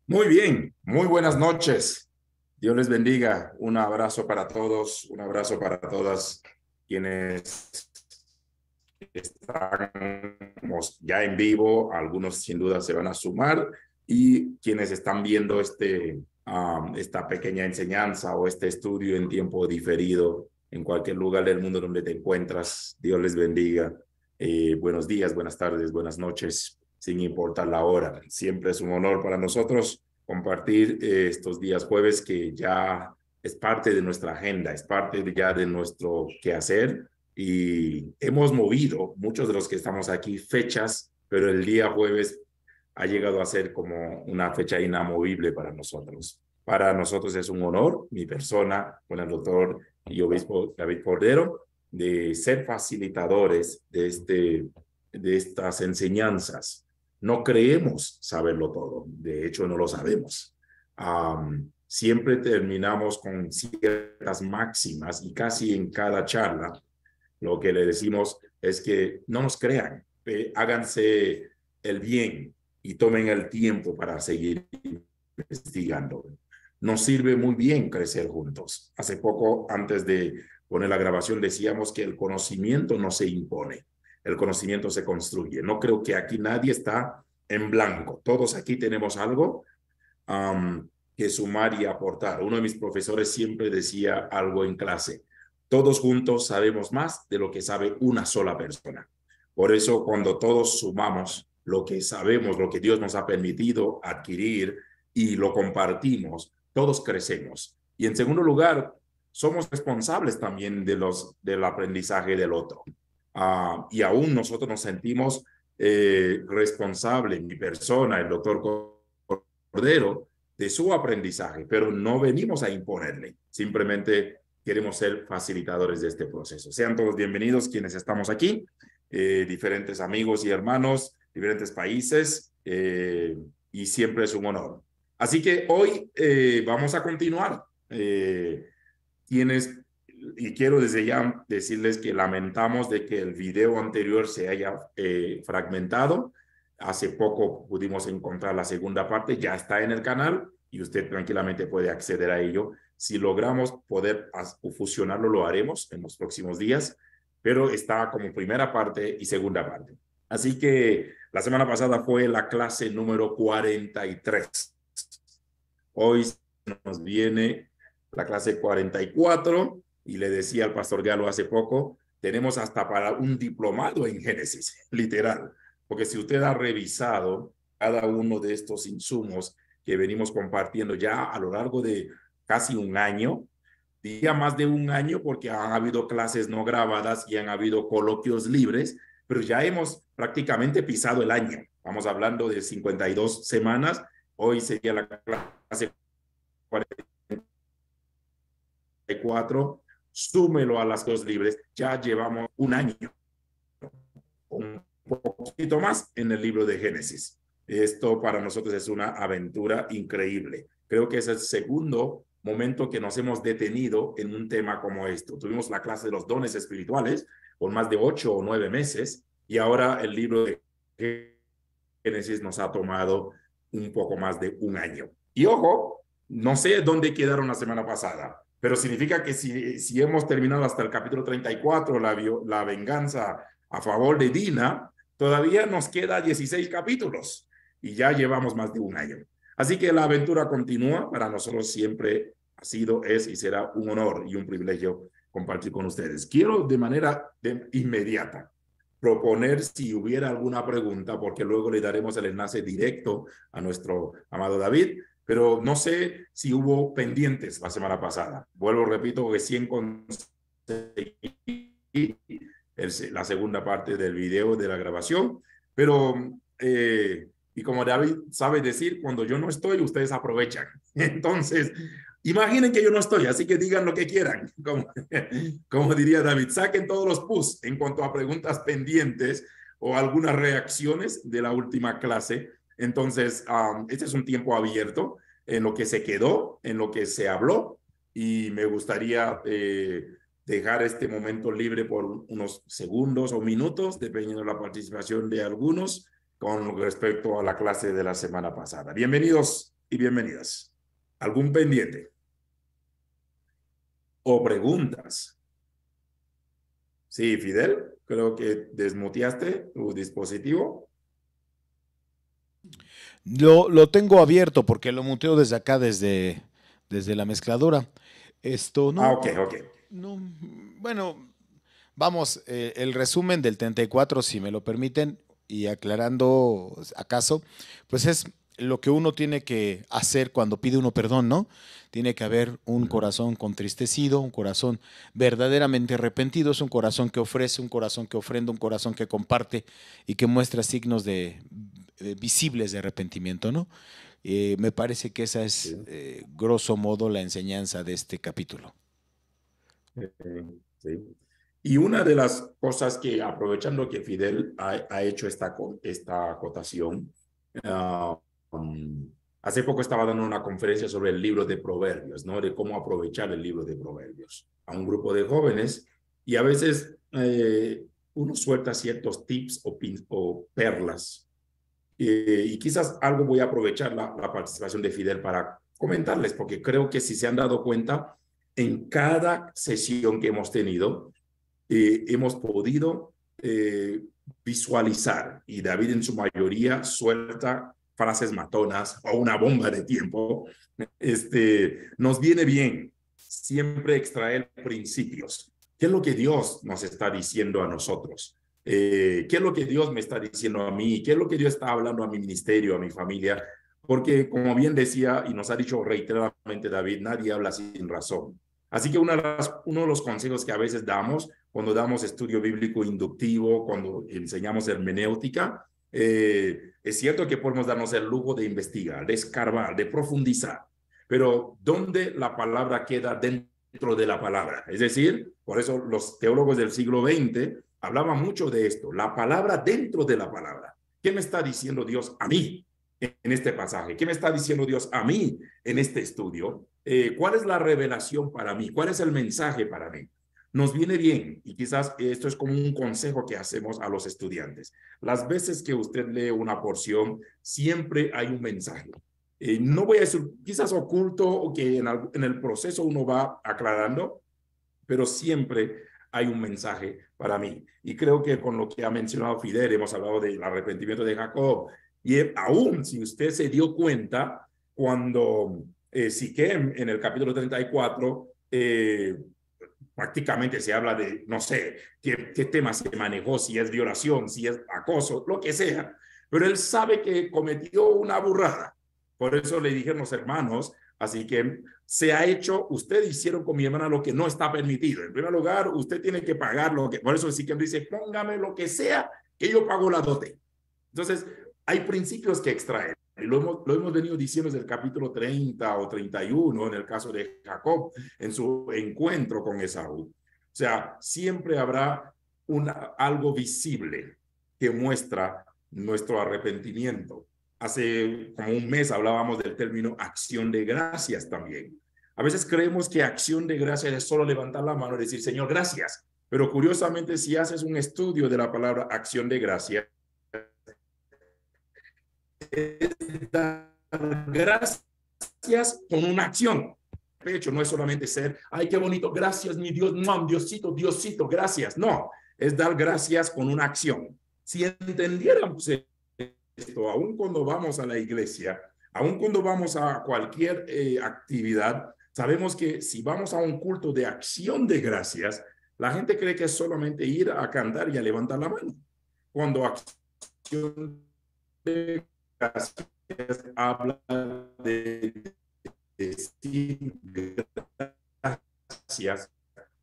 Muy bien, muy buenas noches. Dios les bendiga. Un abrazo para todos, un abrazo para todas quienes estamos ya en vivo. Algunos sin duda se van a sumar y quienes están viendo esta pequeña enseñanza o este estudio en tiempo diferido en cualquier lugar del mundo donde te encuentras. Dios les bendiga. Buenos días, buenas tardes, buenas noches, sin importar la hora. Siempre es un honor para nosotros compartir estos días jueves que ya es parte de nuestra agenda, es parte ya de nuestro quehacer y hemos movido muchos de los que estamos aquí fechas, pero el día jueves ha llegado a ser como una fecha inamovible para nosotros. Para nosotros es un honor, mi persona, con el doctor y obispo David Cordero, de ser facilitadores de estas enseñanzas. No creemos saberlo todo, de hecho no lo sabemos. Siempre terminamos con ciertas máximas y casi en cada charla lo que le decimos es que no nos crean, háganse el bien y tomen el tiempo para seguir investigando. Nos sirve muy bien crecer juntos. Hace poco, antes de poner la grabación, decíamos que el conocimiento no se impone, el conocimiento se construye. No creo que aquí nadie está en blanco. Todos aquí tenemos algo que sumar y aportar. Uno de mis profesores siempre decía algo en clase: todos juntos sabemos más de lo que sabe una sola persona. Por eso, cuando todos sumamos lo que sabemos, lo que Dios nos ha permitido adquirir y lo compartimos, todos crecemos. Y en segundo lugar, somos responsables también del aprendizaje del otro. Y aún nosotros nos sentimos responsables, mi persona, el doctor Cordero, de su aprendizaje, pero no venimos a imponerle, simplemente queremos ser facilitadores de este proceso. Sean todos bienvenidos quienes estamos aquí, diferentes amigos y hermanos, diferentes países, y siempre es un honor. Así que hoy vamos a continuar. Quienes, y quiero desde ya decirles que lamentamos de que el video anterior se haya fragmentado. Hace poco pudimos encontrar la segunda parte, ya está en el canal y usted tranquilamente puede acceder a ello. Si logramos poder fusionarlo, lo haremos en los próximos días, pero está como primera parte y segunda parte. Así que la semana pasada fue la clase número 43. Hoy nos viene la clase 44 y le decía al pastor Galo hace poco, tenemos hasta para un diplomado en Génesis, literal, porque si usted ha revisado cada uno de estos insumos que venimos compartiendo ya a lo largo de casi un año, diría más de un año porque han habido clases no grabadas y han habido coloquios libres, pero ya hemos prácticamente pisado el año. Estamos hablando de 52 semanas. Hoy sería la clase 44. Súmelo a las dos libres. Ya llevamos un año, un poquito más en el libro de Génesis. Esto para nosotros es una aventura increíble. Creo que es el segundo momento que nos hemos detenido en un tema como esto. Tuvimos la clase de los dones espirituales por más de 8 o 9 meses y ahora el libro de Génesis nos ha tomado un poco más de un año. Y ojo, no sé dónde quedaron la semana pasada, pero significa que si hemos terminado hasta el capítulo 34, la venganza a favor de Dina, todavía nos queda 16 capítulos y ya llevamos más de un año. Así que la aventura continúa. Para nosotros siempre ha sido, es y será un honor y un privilegio compartir con ustedes. Quiero de manera inmediata proponer si hubiera alguna pregunta, porque luego le daremos el enlace directo a nuestro amado David, pero no sé si hubo pendientes la semana pasada. Vuelvo, repito, recién conseguí la segunda parte del video de la grabación, pero y como David sabe decir, cuando yo no estoy, ustedes aprovechan. Entonces, imaginen que yo no estoy, así que digan lo que quieran. Como diría David, saquen todos los push en cuanto a preguntas pendientes o algunas reacciones de la última clase. Entonces, este es un tiempo abierto en lo que se quedó, en lo que se habló, y me gustaría dejar este momento libre por unos segundos o minutos, dependiendo de la participación de algunos, con respecto a la clase de la semana pasada. Bienvenidos y bienvenidas. ¿Algún pendiente o preguntas? Sí, Fidel, creo que desmuteaste tu dispositivo. Lo tengo abierto porque lo muteo desde acá, desde la mezcladora. No, Ok, ok. no, bueno, vamos, el resumen del 34, si me lo permiten, y aclarando acaso, pues es lo que uno tiene que hacer cuando pide uno perdón, ¿no? Tiene que haber un corazón contristecido, un corazón verdaderamente arrepentido, es un corazón que ofrece, un corazón que ofrenda, un corazón que comparte y que muestra signos visibles de arrepentimiento, ¿no? Me parece que esa es, Sí. grosso modo, la enseñanza de este capítulo. Sí. Y una de las cosas que, aprovechando que Fidel ha hecho esta acotación, uh, um, hace poco estaba dando una conferencia sobre el libro de Proverbios, ¿no? De cómo aprovechar el libro de Proverbios a un grupo de jóvenes. Y a veces uno suelta ciertos tips o perlas. Y quizás algo voy a aprovechar la participación de Fidel para comentarles, porque creo que si se han dado cuenta, en cada sesión que hemos tenido, hemos podido visualizar, y David en su mayoría suelta frases matonas o una bomba de tiempo. Nos viene bien siempre extraer principios. ¿Qué es lo que Dios nos está diciendo a nosotros? ¿Qué es lo que Dios me está diciendo a mí? ¿Qué es lo que Dios está hablando a mi ministerio, a mi familia? Porque como bien decía y nos ha dicho reiteradamente David, nadie habla sin razón. Así que uno de los consejos que a veces damos cuando damos estudio bíblico inductivo, cuando enseñamos hermenéutica, es cierto que podemos darnos el lujo de investigar, de escarbar, de profundizar, pero ¿dónde la palabra queda dentro de la palabra? Es decir, por eso los teólogos del siglo XX hablaban mucho de esto, la palabra dentro de la palabra. ¿Qué me está diciendo Dios a mí en este pasaje? ¿Qué me está diciendo Dios a mí en este estudio? ¿Cuál es la revelación para mí? ¿Cuál es el mensaje para mí? Nos viene bien, y quizás esto es como un consejo que hacemos a los estudiantes. Las veces que usted lee una porción, siempre hay un mensaje. No voy a decir quizás oculto o que en el proceso uno va aclarando, pero siempre hay un mensaje para mí. Y creo que con lo que ha mencionado Fidel, hemos hablado del arrepentimiento de Jacob, y aún si usted se dio cuenta, cuando Siquem en el capítulo 34, prácticamente se habla de, no sé, qué tema se manejó, si es violación, si es acoso, lo que sea, pero él sabe que cometió una burrada. Por eso le dijeron los hermanos, así que se ha hecho, ustedes hicieron con mi hermana lo que no está permitido. En primer lugar, usted tiene que pagar lo que, por eso sí que dice, póngame lo que sea, que yo pago la dote. Entonces, hay principios que extraer. Y lo hemos venido diciendo desde el capítulo 30 o 31, en el caso de Jacob, en su encuentro con Esaú. O sea, siempre habrá algo visible que muestra nuestro arrepentimiento. Hace como un mes hablábamos del término acción de gracias también. A veces creemos que acción de gracias es solo levantar la mano y decir, Señor, gracias. Pero curiosamente, si haces un estudio de la palabra acción de gracias, es dar gracias con una acción. De hecho, no es solamente ser, ay, qué bonito, gracias, mi Dios, no, Diosito, Diosito, gracias. No, es dar gracias con una acción. Si entendiéramos esto, aun cuando vamos a la iglesia, aun cuando vamos a cualquier actividad, sabemos que si vamos a un culto de acción de gracias, la gente cree que es solamente ir a cantar y a levantar la mano. Cuando acción de gracias habla de decir gracias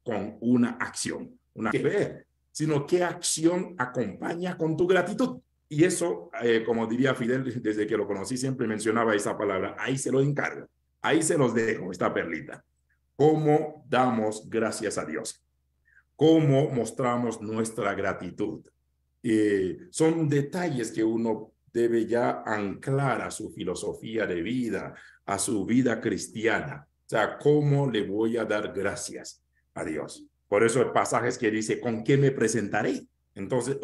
con una acción, una que ver, sino qué acción acompaña con tu gratitud. Y eso, como diría Fidel, desde que lo conocí siempre mencionaba esa palabra, ahí se lo encargo, ahí se los dejo, esta perlita. ¿Cómo damos gracias a Dios? ¿Cómo mostramos nuestra gratitud? Son detalles que uno debe ya anclar a su filosofía de vida, a su vida cristiana. O sea, ¿cómo le voy a dar gracias a Dios? Por eso hay pasajes que dice, ¿con qué me presentaré? Entonces,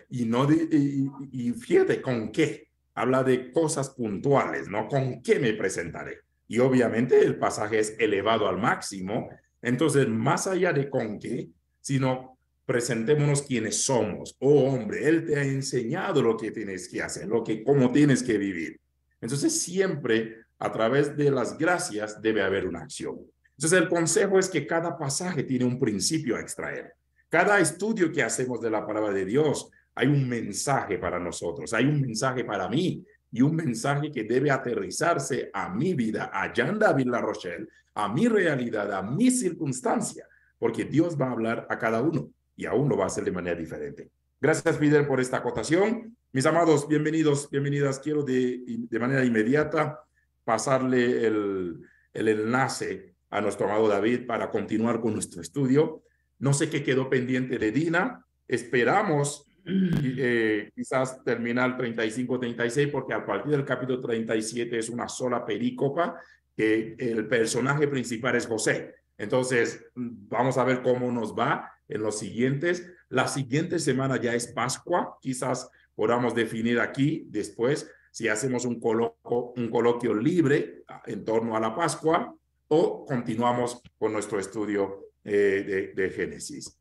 y fíjate, ¿con qué? habla de cosas puntuales, ¿no? ¿Con qué me presentaré? Y obviamente el pasaje es elevado al máximo. Entonces, más allá de con qué, sino presentémonos quienes somos. Oh, hombre, Él te ha enseñado lo que tienes que hacer, cómo tienes que vivir. Entonces, siempre a través de las gracias debe haber una acción. Entonces, el consejo es que cada pasaje tiene un principio a extraer. Cada estudio que hacemos de la palabra de Dios, hay un mensaje para nosotros, hay un mensaje para mí y un mensaje que debe aterrizarse a mi vida, allá en David La Rochelle, a mi realidad, a mi circunstancia, porque Dios va a hablar a cada uno y aún lo va a hacer de manera diferente. Gracias, Fidel, por esta acotación. Mis amados, bienvenidos, bienvenidas. Quiero de manera inmediata pasarle el enlace a nuestro amado David para continuar con nuestro estudio. No sé qué quedó pendiente de Dina. Esperamos quizás terminar 35-36 porque a partir del capítulo 37 es una sola perícopa que el personaje principal es José. Entonces, vamos a ver cómo nos va en los siguientes. La siguiente semana ya es Pascua. Quizás podamos definir aquí después si hacemos un coloquio libre en torno a la Pascua o continuamos con nuestro estudio de Génesis.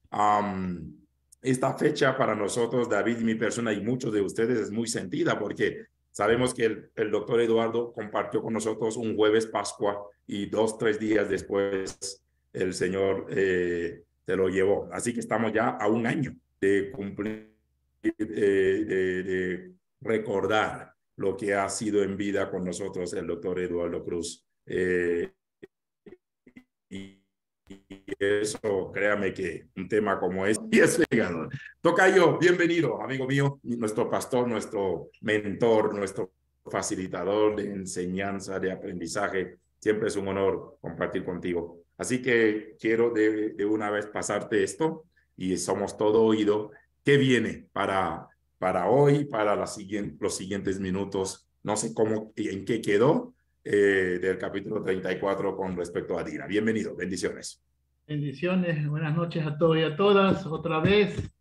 Esta fecha para nosotros, David y mi persona y muchos de ustedes es muy sentida porque sabemos que el doctor Eduardo compartió con nosotros un jueves Pascua y 2-3 días después el Señor se lo llevó. Así que estamos ya a un año de cumplir, de recordar lo que ha sido en vida con nosotros el doctor Eduardo Cruz. Y eso, créame que un tema como este es legal. Tocayo, bienvenido, amigo mío, nuestro pastor, nuestro mentor, nuestro facilitador de enseñanza, de aprendizaje. Siempre es un honor compartir contigo. Así que quiero de una vez pasarte esto y somos todo oído. ¿Qué viene para hoy, para los siguientes minutos? No sé cómo y en qué quedó del capítulo 34 con respecto a Dina. Bienvenido, bendiciones. Bendiciones, buenas noches a todos y a todas. Otra vez,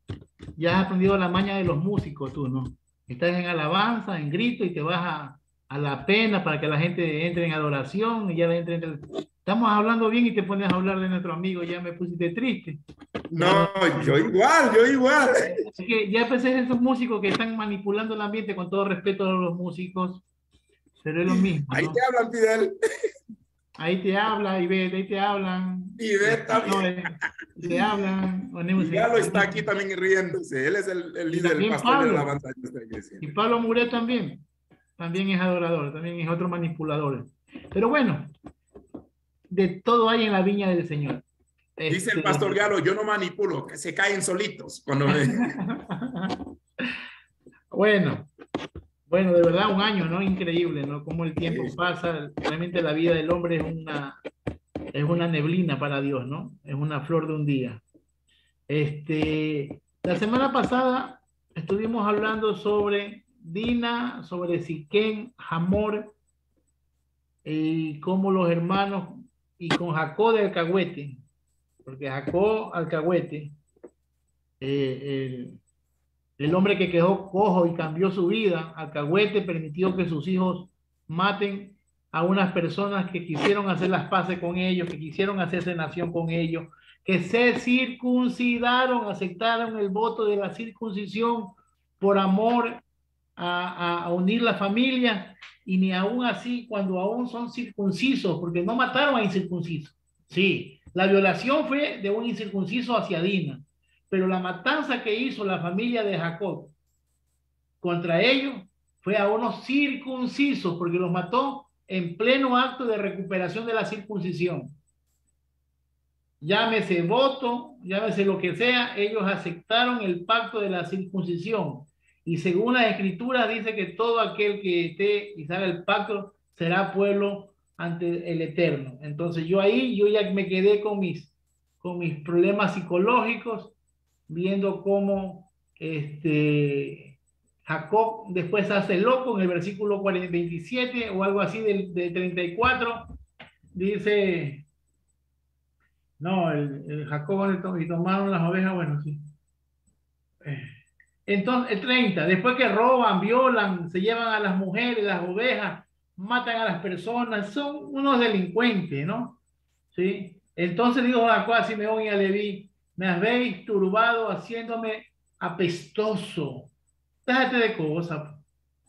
ya has aprendido la maña de los músicos tú, ¿no? Estás en alabanza, en grito y te vas a la pena para que la gente entre en adoración y ya entre en... Estamos hablando bien y te pones a hablar de nuestro amigo, ya me pusiste triste. No, yo igual, yo igual. Es que ya pensé en esos músicos que están manipulando el ambiente, con todo respeto a los músicos, pero es lo mismo, ¿no? Ahí te hablan, Fidel. Ahí te habla, Ivette, ahí te hablan. Ivette también. Te hablan. Y Galo está aquí también riéndose. Él es el líder, el pastor Pablo, de la alabanza de esta iglesia. Y Pablo Muret también. También es adorador, también es otro manipulador. Pero bueno, de todo hay en la viña del Señor. Dice el pastor Galo, yo no manipulo, que se caen solitos. Cuando me... Bueno, de verdad un año, ¿no? Increíble, ¿no? Cómo el tiempo pasa. Realmente la vida del hombre es una neblina para Dios, ¿no? Es una flor de un día. La semana pasada estuvimos hablando sobre Dina, sobre Siquén, Hamor, y cómo los hermanos, y con Jacob de Alcahuete, porque Jacob Alcahuete, el hombre que quedó cojo y cambió su vida, Alcahuete permitió que sus hijos maten a unas personas que quisieron hacer las paces con ellos, que quisieron hacerse nación con ellos, que se circuncidaron, aceptaron el voto de la circuncisión por amor a unir la familia, y ni aún así, cuando aún son circuncisos, porque no mataron a incircuncisos. Sí, la violación fue de un incircunciso hacia Dina, pero la matanza que hizo la familia de Jacob contra ellos fue a unos circuncisos, porque los mató en pleno acto de recuperación de la circuncisión. Llámese voto, llámese lo que sea, ellos aceptaron el pacto de la circuncisión. Y según las escrituras dice que todo aquel que esté y sabe el pacto será pueblo ante el Eterno. Entonces yo ya me quedé con mis problemas psicológicos, viendo cómo Jacob después hace loco en el versículo 27 o algo así del 34, dice, no, el Jacob y tomaron las ovejas, bueno, sí. Entonces, el 30, después que roban, violan, se llevan a las mujeres, las ovejas, matan a las personas, son unos delincuentes, ¿no? ¿Sí? Entonces dijo Jacob a Simeón y a Leví, me habéis turbado haciéndome apestoso. Déjate de cosas.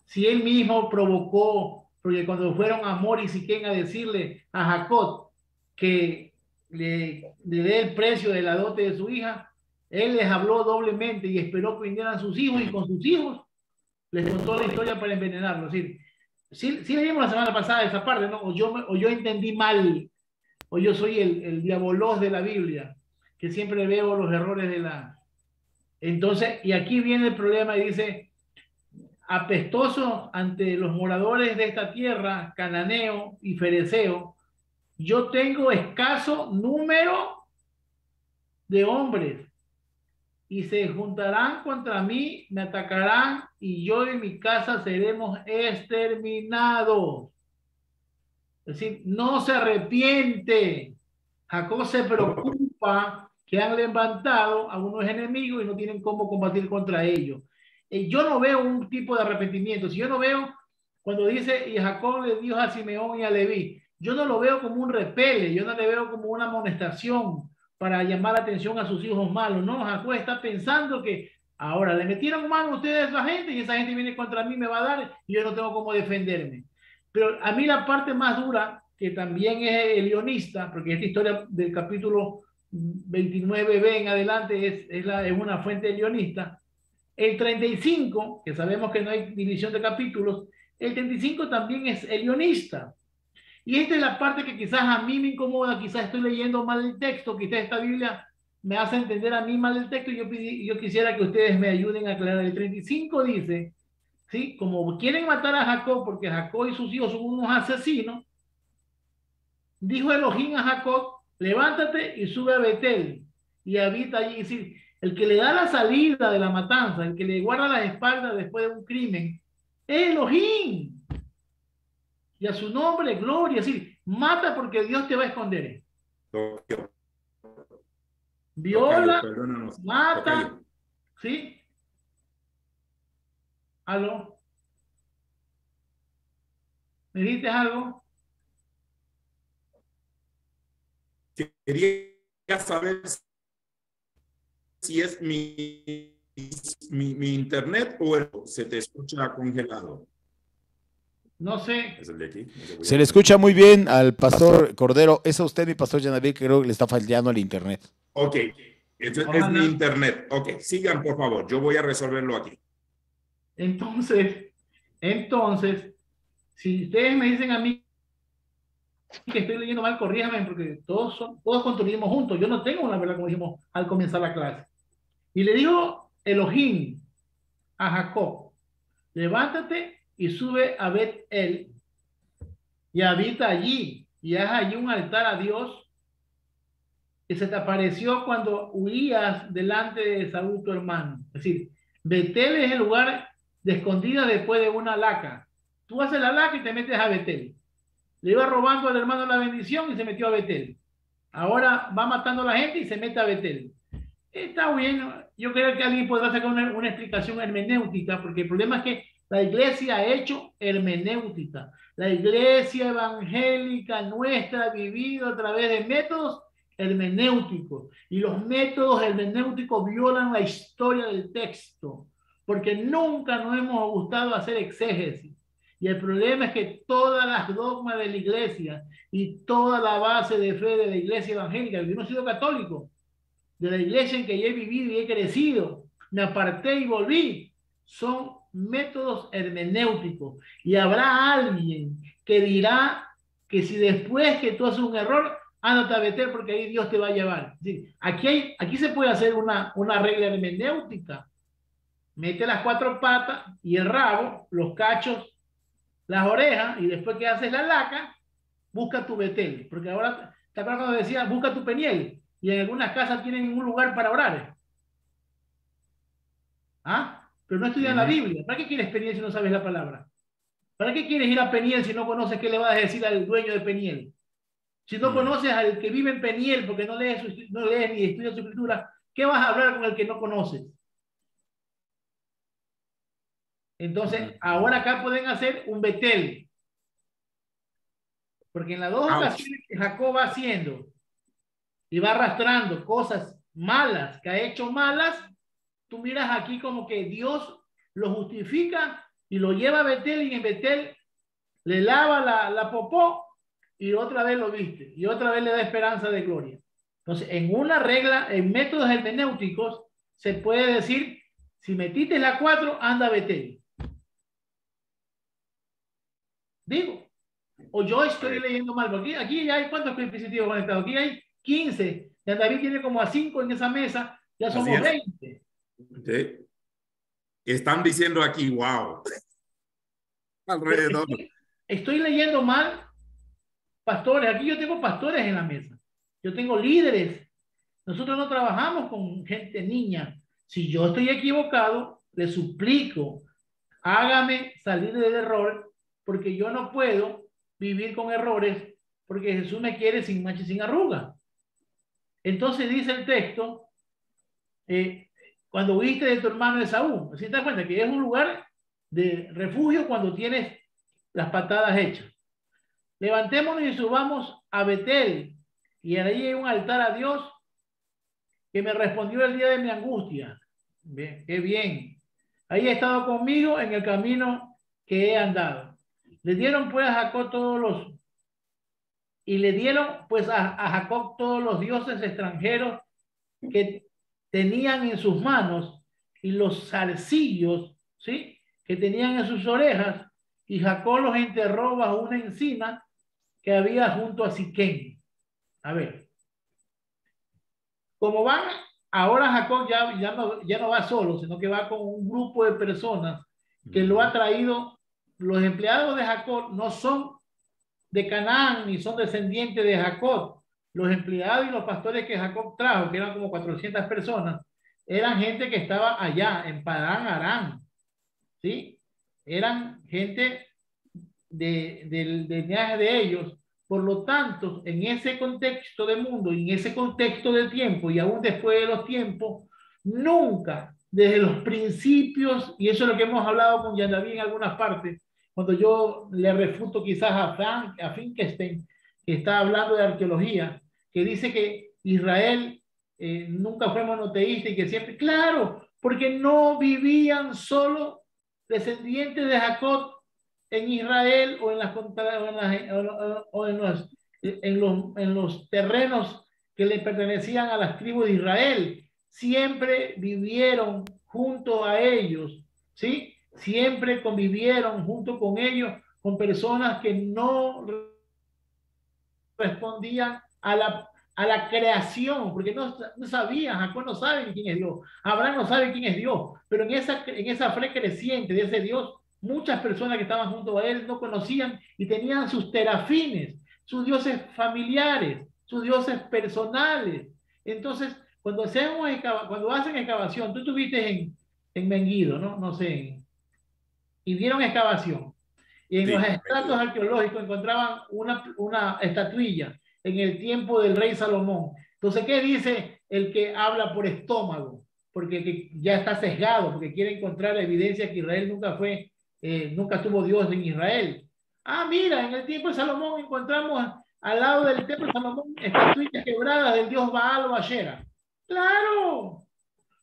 Si él mismo provocó, porque cuando fueron Amor y Siquén a decirle a Jacob que le dé el precio de la dote de su hija, él les habló doblemente y esperó que vinieran sus hijos y con sus hijos les contó la historia para envenenarlo. Es decir, sí leímos la semana pasada esa parte, ¿no? O yo entendí mal, o yo soy el diabolos de la Biblia, que siempre veo los errores de la... Entonces, y aquí viene el problema y dice, apestoso ante los moradores de esta tierra, cananeo y fereceo, yo tengo escaso número de hombres y se juntarán contra mí, me atacarán y yo y mi casa seremos exterminados. Es decir, no se arrepiente. Jacob se preocupa que han levantado a unos enemigos y no tienen cómo combatir contra ellos. Yo no veo un tipo de arrepentimiento. Si yo no veo, cuando dice, y Jacob le dijo a Simeón y a Leví, yo no lo veo como un repele, yo no le veo como una amonestación para llamar la atención a sus hijos malos. No, Jacob está pensando que ahora le metieron mano a ustedes a esa gente y esa gente viene contra mí, me va a dar y yo no tengo cómo defenderme. Pero a mí la parte más dura, que también es el guionista, porque esta historia del capítulo 29b en adelante es una fuente del guionista, el 35, que sabemos que no hay división de capítulos, el 35 también es el guionista. Y esta es la parte que quizás a mí me incomoda, quizás estoy leyendo mal el texto, quizás esta Biblia me hace entender a mí mal el texto y yo quisiera que ustedes me ayuden a aclarar. El 35 dice, ¿sí? Como quieren matar a Jacob porque Jacob y sus hijos son unos asesinos, dijo Elohim a Jacob, levántate y sube a Betel y habita allí. Es decir, el que le da la salida de la matanza, el que le guarda las espaldas después de un crimen, es Elohim. Y a su nombre, gloria. Es decir, mata porque Dios te va a esconder. Viola, mata, ¿sí? ¿Aló? ¿Me dijiste algo? Quería saber si es mi internet o se te escucha congelado. No sé. Es el de aquí. Se le escucha muy bien al pastor Cordero. Es a usted, mi pastor Yanaví, que creo que le está fallando el internet. Ok, es mi internet. Ok, sigan por favor, yo voy a resolverlo aquí. Entonces, si ustedes me dicen a mí que estoy leyendo mal, corríjame, porque todos construimos juntos. Yo no tengo una verdad, como dijimos al comenzar la clase. Y le dijo Elohim a Jacob, levántate y sube a Bet-El y habita allí y haz allí un altar a Dios que se te apareció cuando huías delante de Saúl tu hermano. Es decir, Betel es el lugar de escondida después de una laca. Tú haces la laca y te metes a Betel. Le iba robando al hermano la bendición y se metió a Betel. Ahora va matando a la gente y se mete a Betel. Está bien, yo creo que alguien podrá sacar una explicación hermenéutica, porque el problema es que la iglesia ha hecho hermenéutica. La iglesia evangélica nuestra ha vivido a través de métodos hermenéuticos, y los métodos hermenéuticos violan la historia del texto, porque nunca nos hemos gustado hacer exégesis. Y el problema es que todas las dogmas de la iglesia y toda la base de fe de la iglesia evangélica, yo no he sido católico, de la iglesia en que yo he vivido y he crecido, me aparté y volví, son métodos hermenéuticos. Y habrá alguien que dirá que si después que tú haces un error, ándate a meter porque ahí Dios te va a llevar. Sí, aquí se puede hacer una regla hermenéutica. Mete las cuatro patas y el rabo, los cachos, las orejas, y después que haces la laca, busca tu Betel. Porque ahora, ¿te acuerdas cuando decía, busca tu Peniel? Y en algunas casas tienen un lugar para orar. ¿Ah? Pero no estudian la Biblia. ¿Para qué quieres Peniel si no sabes la palabra? ¿Para qué quieres ir a Peniel si no conoces qué le vas a decir al dueño de Peniel? Si no conoces al que vive en Peniel porque no lees ni estudias su escritura, ¿qué vas a hablar con el que no conoces? Entonces, ahora acá pueden hacer un Betel. Porque en las dos ocasiones que Jacob va haciendo y va arrastrando cosas malas, que ha hecho malas, tú miras aquí como que Dios lo justifica y lo lleva a Betel, y en Betel le lava la popó y otra vez lo viste y otra vez le da esperanza de gloria. Entonces, en una regla, en métodos hermenéuticos, se puede decir, si metiste la 4, anda a Betel. Digo, o yo estoy leyendo mal, porque aquí ya hay cuántos dispositivos conectados, aquí hay 15, ya David tiene como a 5 en esa mesa, ya somos 20. Sí. Están diciendo aquí, wow. Alrededor. Estoy leyendo mal, pastores. Aquí yo tengo pastores en la mesa. Yo tengo líderes. Nosotros no trabajamos con gente niña. Si yo estoy equivocado, le suplico, hágame salir del error, porque yo no puedo vivir con errores, porque Jesús me quiere sin mancha y sin arruga. Entonces dice el texto, cuando huiste de tu hermano Esaú, ¿sí te das cuenta que es un lugar de refugio cuando tienes las patadas hechas? Levantémonos y subamos a Betel, y ahí hay un altar a Dios que me respondió el día de mi angustia. Bien, qué bien. Ahí ha estado conmigo en el camino que he andado. Le dieron pues a Jacob a Jacob todos los dioses extranjeros que tenían en sus manos, y los zarcillos, ¿sí?, que tenían en sus orejas, y Jacob los enterró bajo una encina que había junto a Siquén. A ver, como van, ahora Jacob ya no va solo, sino que va con un grupo de personas que lo ha traído. Los empleados de Jacob no son de Canaán ni son descendientes de Jacob. Los empleados y los pastores que Jacob trajo, que eran como 400 personas, eran gente que estaba allá en Padán Aram, ¿sí? Eran gente del linaje de ellos. Por lo tanto, en ese contexto de mundo, en ese contexto de tiempo, y aún después de los tiempos, nunca, desde los principios, y eso es lo que hemos hablado con Yandaví en algunas partes, cuando yo le refuto quizás a Finkelstein, que está hablando de arqueología, que dice que Israel nunca fue monoteísta y que siempre, claro, porque no vivían solo descendientes de Jacob en Israel o en los terrenos que le pertenecían a las tribus de Israel. Siempre vivieron junto a ellos, ¿sí? Siempre convivieron junto con ellos, con personas que no respondían a la creación, porque no sabían, Jacob no sabe quién es Dios, Abraham no sabe quién es Dios, pero en esa fe creciente de ese Dios, muchas personas que estaban junto a él no conocían y tenían sus terafines, sus dioses familiares, sus dioses personales. Entonces, cuando hacen excavación, tú estuviste en Menguido, ¿no? No sé, y vieron excavación. Y en los estratos arqueológicos encontraban una estatuilla en el tiempo del rey Salomón. Entonces, ¿qué dice el que habla por estómago? Porque ya está sesgado, porque quiere encontrar evidencia que Israel nunca tuvo Dios en Israel. Ah, mira, en el tiempo de Salomón encontramos al lado del templo de Salomón estatuillas quebradas del dios Baal o Ashera. ¡Claro!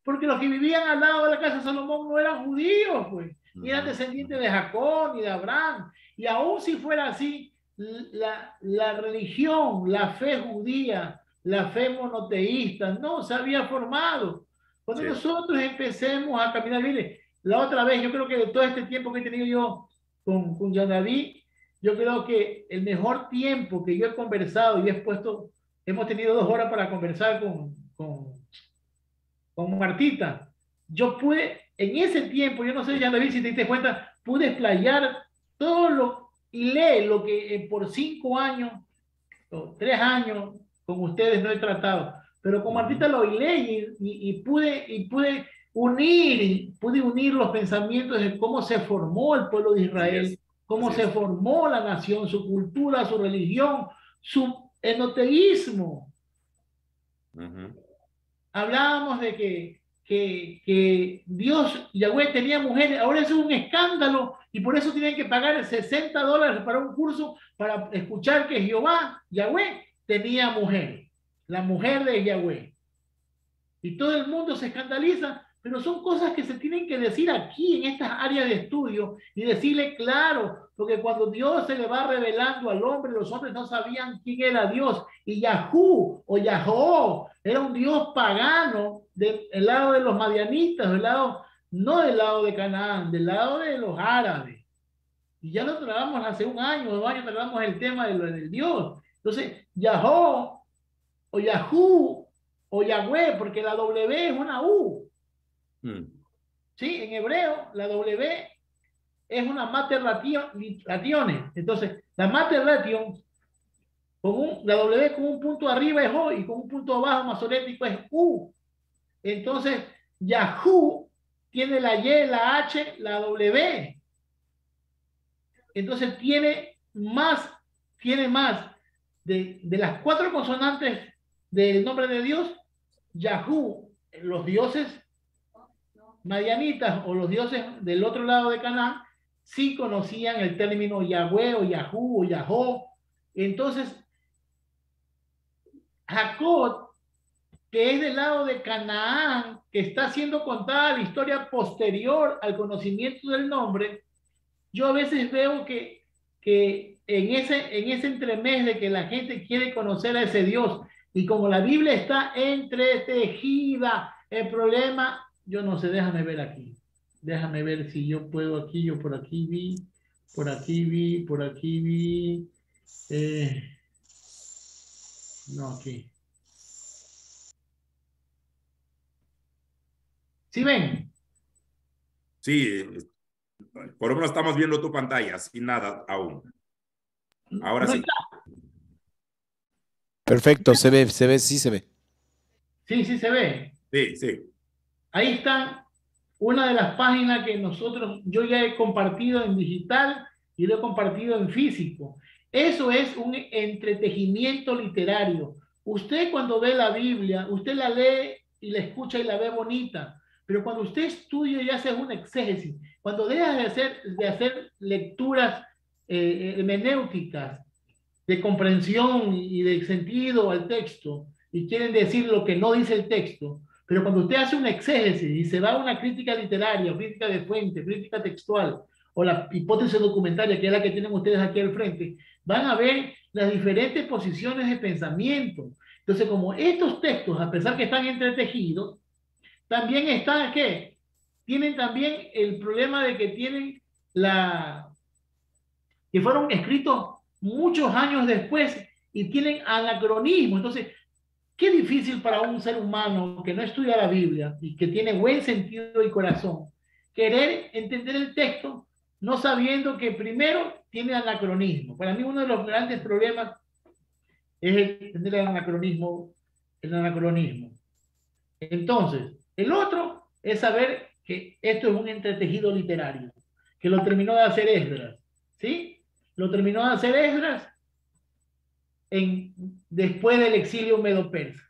Porque los que vivían al lado de la casa de Salomón no eran judíos, pues, ni eran descendientes de Jacob ni de Abraham. Y aún si fuera así, la religión, la fe judía, la fe monoteísta, no se había formado. Cuando nosotros empecemos a caminar, mire, la otra vez, yo creo que de todo este tiempo que he tenido yo con Yandaví, yo creo que el mejor tiempo que yo he conversado y hemos tenido 2 horas para conversar con Martita. Yo pude, en ese tiempo, yo no sé, Yandaví, si te diste cuenta, pude explayar todo y leer lo que por 5 años o 3 años con ustedes no he tratado. Pero con Martita lo leí y pude unir los pensamientos de cómo se formó el pueblo de Israel, cómo se formó la nación, su cultura, su religión, su enoteísmo. Hablábamos de que Dios, Yahweh tenía mujeres, ahora eso es un escándalo y por eso tienen que pagar $60 para un curso para escuchar que Jehová, Yahweh, tenía mujeres, la mujer de Yahweh. Y todo el mundo se escandaliza, pero son cosas que se tienen que decir aquí en estas áreas de estudio y decirle claro, porque cuando Dios se le va revelando al hombre, los hombres no sabían quién era Dios. Y Yahú o Yahó era un Dios pagano del lado de los madianitas, del lado, no del lado de Canaán, del lado de los árabes. Y ya lo tratamos hace un año, 2 años, tratamos el tema del Dios. Entonces, Yahó o Yahú o Yahweh, porque la W es una U. Sí, en hebreo la W es una mater rationes. Entonces, la mater ration, la W con un punto arriba es O y con un punto abajo masorético es U. Entonces, Yahú tiene la Y, la H, la W. Entonces, tiene más de las 4 consonantes del nombre de Dios. Yahú, los dioses madianitas o los dioses del otro lado de Canaán sí conocían el término Yahweh o Yahú o Yahó. Entonces, Jacob, que es del lado de Canaán, que está siendo contada la historia posterior al conocimiento del nombre, yo a veces veo que en ese entremés de que la gente quiere conocer a ese Dios, y como la Biblia está entretejida, el problema, yo no sé, déjame ver aquí. Déjame ver si yo puedo aquí, yo por aquí vi, por aquí vi, por aquí vi. No, aquí. ¿Sí ven? Sí, por lo menos estamos viendo tu pantalla, sin nada aún. Ahora ¿No sí. está? Perfecto, se ve, sí se ve. Sí, sí se ve. Sí, sí. Ahí está una de las páginas que yo ya he compartido en digital y lo he compartido en físico. Eso es un entretejimiento literario. Usted cuando ve la Biblia, usted la lee y la escucha y la ve bonita, pero cuando usted estudia y hace un exégesis, cuando deja de hacer lecturas hermenéuticas, de comprensión y de sentido al texto, y quieren decir lo que no dice el texto, pero cuando usted hace un exégesis y se va a una crítica literaria, crítica de fuente, crítica textual, o la hipótesis documentaria, que es la que tienen ustedes aquí al frente, van a ver las diferentes posiciones de pensamiento. Entonces, como estos textos, a pesar que están entretejidos, también están, ¿qué? Tienen también el problema de que tienen que fueron escritos muchos años después y tienen anacronismo. Entonces, qué difícil para un ser humano que no estudia la Biblia y que tiene buen sentido y corazón, querer entender el texto no sabiendo que primero tiene anacronismo. Para mí uno de los grandes problemas es entender el anacronismo. Entonces, el otro es saber que esto es un entretejido literario, que lo terminó de hacer Esdras, ¿sí? Lo terminó de hacer Esdras después del exilio medo-persa.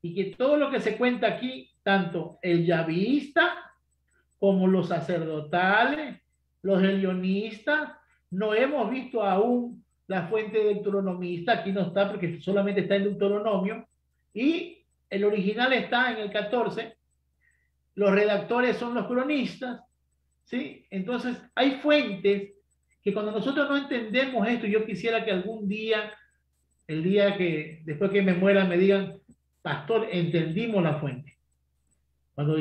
Y que todo lo que se cuenta aquí, tanto el yavista como los sacerdotales, los helionistas, no hemos visto aún la fuente deuteronomista, aquí no está porque solamente está en Deuteronomio, y el original está en el 14, los redactores son los cronistas, ¿sí? Entonces hay fuentes que cuando nosotros no entendemos esto, yo quisiera que algún día, el día que después que me muera me digan, pastor, entendimos la fuente. Cuando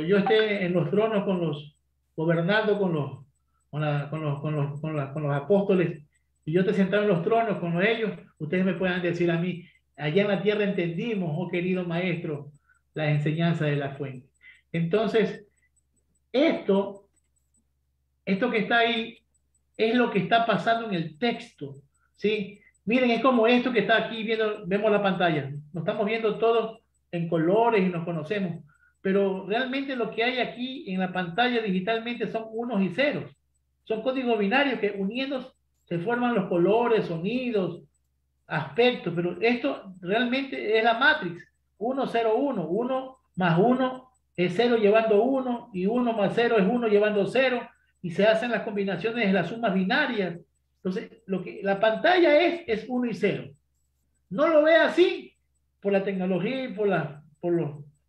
yo esté en los tronos gobernando con los apóstoles, y yo te sentado en los tronos con ellos, ustedes me puedan decir a mí, allá en la tierra entendimos, oh querido maestro, la enseñanza de la fuente. Entonces, esto que está ahí es lo que está pasando en el texto, ¿sí? Miren, es como esto que está aquí vemos la pantalla. Nos estamos viendo todos en colores y nos conocemos, pero realmente lo que hay aquí en la pantalla digitalmente son unos y ceros. Son códigos binarios que unidos se forman los colores, sonidos, aspectos, pero esto realmente es la matrix. 1, 0, 1, 1 más 1 es 0 llevando 1, y 1 más 0 es 1 llevando 0, y se hacen las combinaciones de las sumas binarias. Entonces, la pantalla es 1 y 0. No lo ve así por la tecnología y por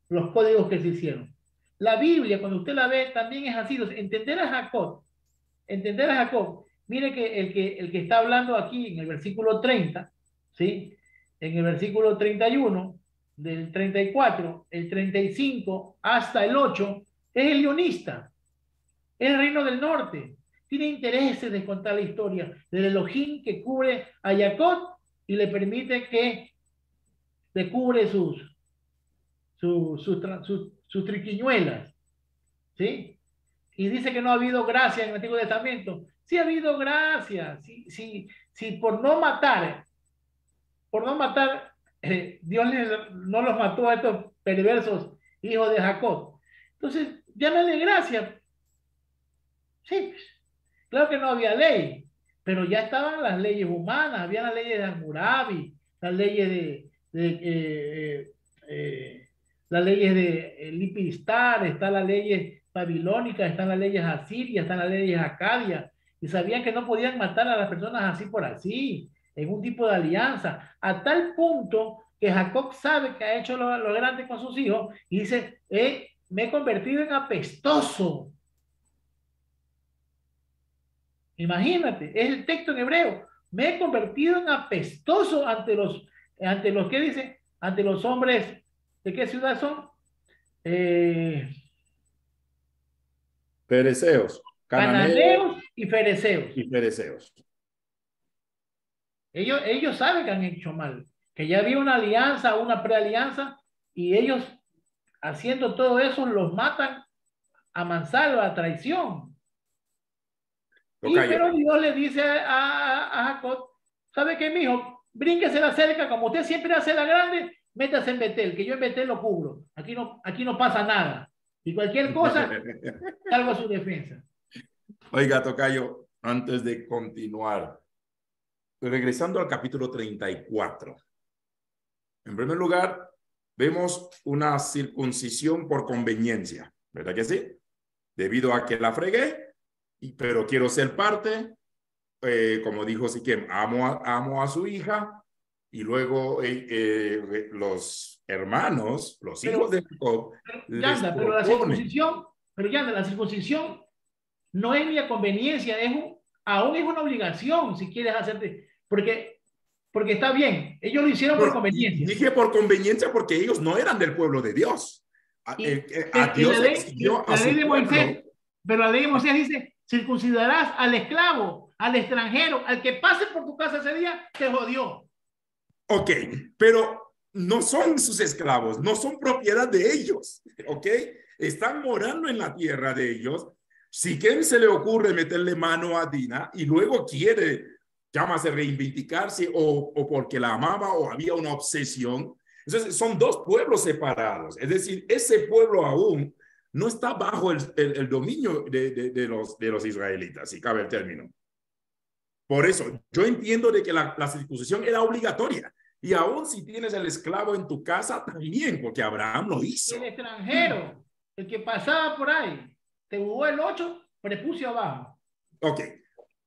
los códigos que se hicieron. La Biblia, cuando usted la ve, también es así. Entender a Jacob, mire que el que está hablando aquí en el versículo 30, ¿sí? En el versículo 31, del 34, el 35 hasta el 8, es el guionista, es el reino del norte. Tiene intereses de contar la historia del Elohim que cubre a Jacob y le permite que le cubre sus triquiñuelas, ¿sí? Y dice que no ha habido gracia en el Antiguo Testamento. Sí ha habido gracia, sí, por no matar, Dios no los mató a estos perversos hijos de Jacob. Entonces, llámale gracia. Sí, claro que no había ley, pero ya estaban las leyes humanas, había las leyes de Hammurabi, las leyes las leyes de Lipistar, están las leyes babilónicas, están las leyes asirias, están las leyes acadias, y sabían que no podían matar a las personas así por así, en un tipo de alianza, a tal punto que Jacob sabe que ha hecho lo grande con sus hijos, y dice, me he convertido en apestoso. Imagínate, es el texto en hebreo. Me he convertido en apestoso ante los ¿qué dice? Ante los hombres, ¿de qué ciudad son? Fereceos, Cananeos y fereceos. Y fereceos. Ellos saben que han hecho mal, que ya había una alianza, una prealianza, y ellos haciendo todo eso los matan a mansalva, a traición. Pero Dios le dice a Jacob, ¿sabe qué, mijo? Brínquese la cerca, como usted siempre hace la grande, métase en Betel, que yo en Betel lo cubro. Aquí no pasa nada. Y cualquier cosa, salgo a su defensa. Oiga, tocayo, antes de continuar, regresando al capítulo 34. En primer lugar, vemos una circuncisión por conveniencia, ¿verdad que sí? Debido a que la fregué, pero quiero ser parte, como dijo Siquem, amo a su hija, y luego los hermanos, los hijos de Jacob, pero la circuncisión no es ni a conveniencia, aún es una obligación si quieres hacerte, porque está bien, ellos lo hicieron por conveniencia. Dije por conveniencia porque ellos no eran del pueblo de Dios. Dios exigió a su pueblo. Pero la ley de Moisés dice, circuncidarás al esclavo, al extranjero, al que pase por tu casa ese día, te jodió. Ok, pero no son sus esclavos, no son propiedad de ellos, ok, están morando en la tierra de ellos. Si quien se le ocurre meterle mano a Dina y luego quiere, llámase reivindicarse o porque la amaba o había una obsesión, entonces son dos pueblos separados, es decir, ese pueblo aún no está bajo el dominio de los israelitas, si cabe el término. Por eso, yo entiendo de que la circuncisión era obligatoria. Y aún si tienes el esclavo en tu casa, también, porque Abraham lo hizo. El extranjero, el que pasaba por ahí, te jugó el 8, prepucio abajo. Ok,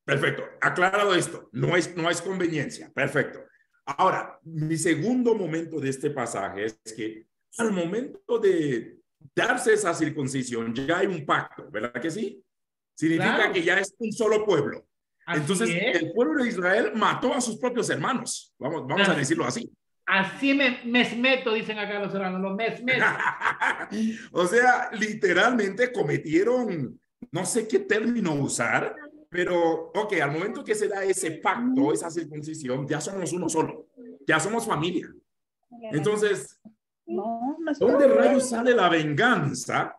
perfecto. Aclarado esto, no es conveniencia. Perfecto. Ahora, mi segundo momento de este pasaje es que al momento de darse esa circuncisión, ya hay un pacto, ¿verdad que sí? Significa claro, que ya es un solo pueblo. Entonces, el pueblo de Israel mató a sus propios hermanos. Vamos a decirlo así. Así me meto, dicen acá los hermanos, los meto. O sea, literalmente cometieron, no sé qué término usar, pero, ok, al momento que se da ese pacto, esa circuncisión, ya somos uno solo. Ya somos familia. Entonces, ¿dónde rayos sale la venganza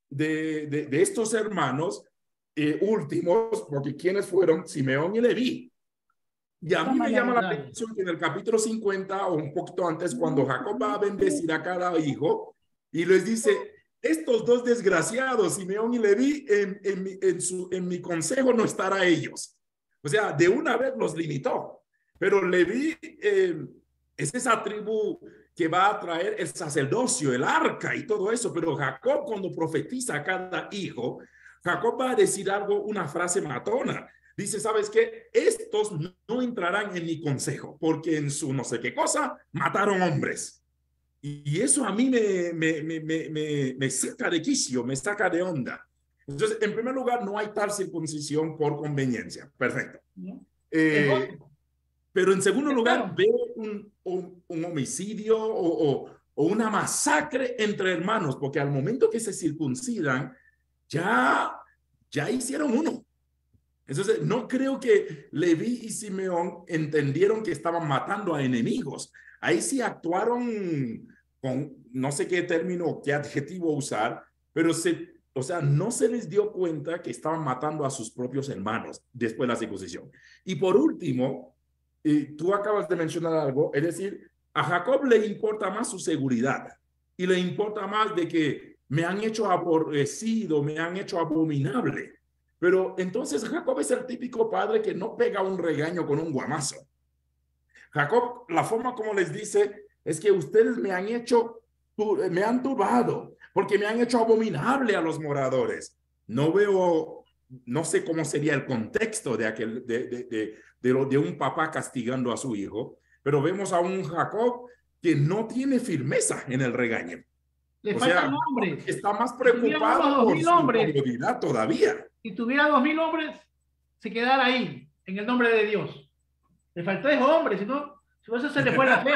de estos hermanos últimos? Porque ¿quiénes fueron? Simeón y Leví. Y a mí me llama la atención que en el capítulo 50 o un poquito antes, cuando Jacob va a bendecir a cada hijo y les dice, estos dos desgraciados, Simeón y Leví, en mi consejo no estará ellos. O sea, de una vez los limitó. Pero Leví es esa tribu que va a traer el sacerdocio, el arca y todo eso, pero Jacob cuando profetiza a cada hijo, Jacob va a decir algo, una frase matona. Dice, ¿sabes qué? Estos no entrarán en mi consejo, porque en su no sé qué cosa mataron hombres. Y eso a mí me saca de quicio, me saca de onda. Entonces, en primer lugar, no hay tal circuncisión por conveniencia. Perfecto. Pero en segundo lugar, veo un homicidio o una masacre entre hermanos, porque al momento que se circuncidan, ya hicieron uno. Entonces, no creo que Leví y Simeón entendieron que estaban matando a enemigos. Ahí sí actuaron con, no sé qué término, qué adjetivo usar, pero o sea, no se les dio cuenta que estaban matando a sus propios hermanos después de la circuncisión. Y por último, tú acabas de mencionar algo, es decir, a Jacob le importa más su seguridad y le importa más de que me han hecho aborrecido, me han hecho abominable. Pero entonces Jacob es el típico padre que no pega un regaño con un guamazo. Jacob, la forma como les dice es que ustedes me han turbado, porque me han hecho abominable a los moradores. No sé cómo sería el contexto de un papá castigando a su hijo, pero vemos a un Jacob que no tiene firmeza en el regaño. Le faltan hombres. Está más preocupado por su comodidad todavía. Si tuviera 2000 hombres, se quedara ahí, en el nombre de Dios. Le faltó hombres, si no, eso se le fue la fe.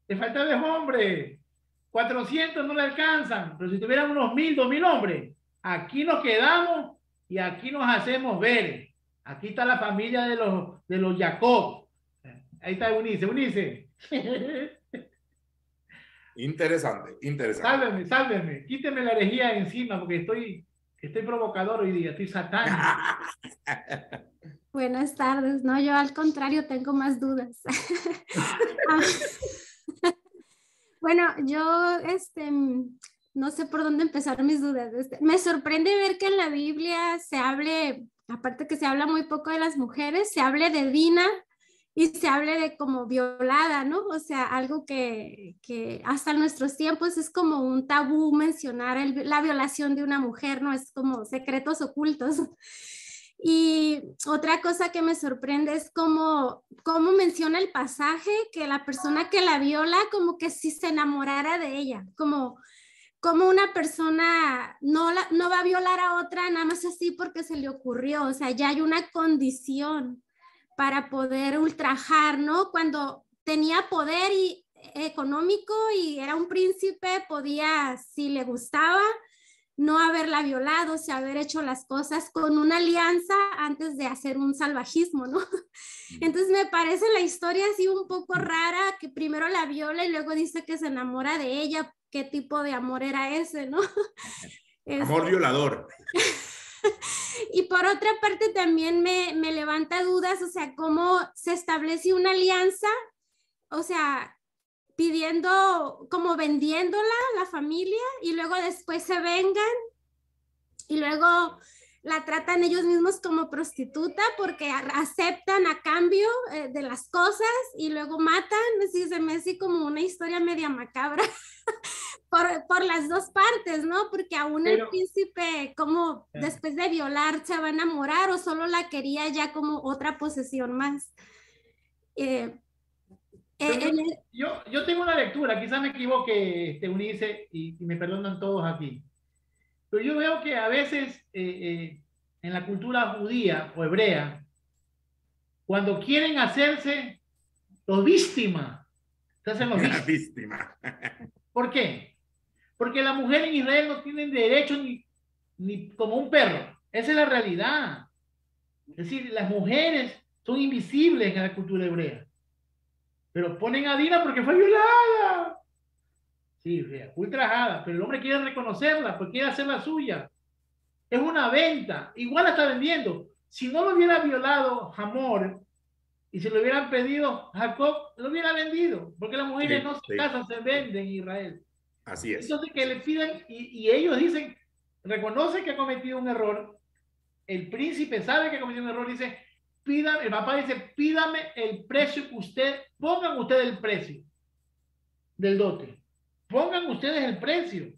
Le faltó hombres. 400 no le alcanzan, pero si tuvieran unos 1000, 2000 hombres, aquí nos quedamos y aquí nos hacemos ver. Aquí está la familia de los Jacob. Ahí está Eunice. Interesante. Sálveme. Quíteme la herejía encima porque estoy provocador hoy día, estoy satánico. Buenas tardes. No, yo al contrario tengo más dudas. Bueno, yo no sé por dónde empezar mis dudas. Me sorprende ver que en la Biblia se hable, aparte que se habla muy poco de las mujeres, se hable de Dina y se hable de como violada, ¿no? O sea, algo que hasta en nuestros tiempos es como un tabú mencionar la violación de una mujer, ¿no? Es como secretos ocultos. Y otra cosa que me sorprende es cómo menciona el pasaje que la persona que la viola como que si se enamorara de ella, como una persona no va a violar a otra nada más así porque se le ocurrió, o sea, ya hay una condición para poder ultrajar, ¿no? Cuando tenía poder económico y era un príncipe, podía, si le gustaba, no haberla violado, o sea, haber hecho las cosas con una alianza antes de hacer un salvajismo, ¿no? Entonces me parece la historia así un poco rara, que primero la viola y luego dice que se enamora de ella. ¿Qué tipo de amor era ese, no? Amor violador. Y por otra parte también me levanta dudas, o sea, cómo se establece una alianza, o sea, pidiendo, como vendiéndola la familia y luego después se vengan y luego la tratan ellos mismos como prostituta porque aceptan a cambio de las cosas y luego matan. Sí, se me hace como una historia media macabra por las dos partes, ¿no? Porque aún el príncipe, como después de violar, se va a enamorar o solo la quería ya como otra posesión más. Yo tengo una lectura, quizás me equivoque, Eunice, y me perdonan todos aquí. Pero yo veo que a veces en la cultura judía o hebrea, cuando quieren hacerse los víctimas, se hacen los víctimas. ¿Por qué? Porque la mujer en Israel no tiene derecho ni como un perro. Esa es la realidad. Es decir, las mujeres son invisibles en la cultura hebrea. Pero ponen a Dina porque fue violada. Sí, ultrajada, pero el hombre quiere reconocerla porque quiere hacer la suya. Es una venta, igual la está vendiendo. Si no lo hubiera violado Hamor y se lo hubieran pedido Jacob, lo hubiera vendido, porque las mujeres no se casan, se venden en Israel. Así es. Entonces que le pidan, y ellos dicen, reconocen que ha cometido un error, el príncipe sabe que ha cometido un error, dice, pídame, el papá dice, pídame el precio que usted, pongan ustedes el precio del dote. Pongan ustedes el precio.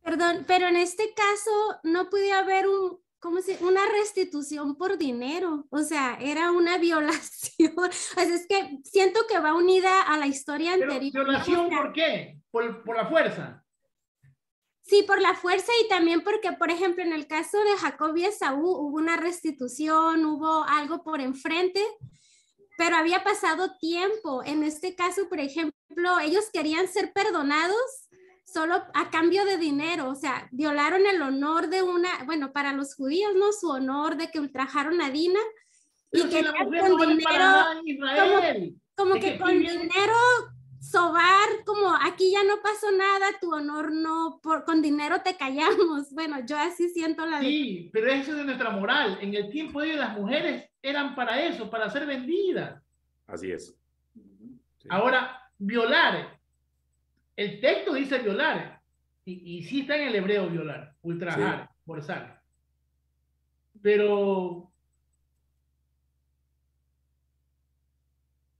Perdón, pero en este caso no podía haber una restitución por dinero, o sea, era una violación. O sea, es que siento que va unida a la historia anterior. ¿Violación o sea, por qué? ¿Por la fuerza? Sí, por la fuerza y también porque, por ejemplo, en el caso de Jacob y Esaú hubo una restitución, hubo algo por enfrente, pero había pasado tiempo. En este caso, por ejemplo, ellos querían ser perdonados solo a cambio de dinero, o sea, violaron el honor de bueno, para los judíos, ¿no? Su honor de que ultrajaron a Dina. Pero y si que la mujer con no vale dinero, para nada en Israel. como que con dinero sobar, como aquí ya no pasó nada, tu honor no, con dinero te callamos. Bueno, yo así siento la... Sí, pero eso es de nuestra moral. En el tiempo de ellos las mujeres eran para eso, para ser vendidas. Así es. Sí. Ahora, violar. El texto dice violar. Y sí está en el hebreo violar, ultrajar, sí, forzar. Pero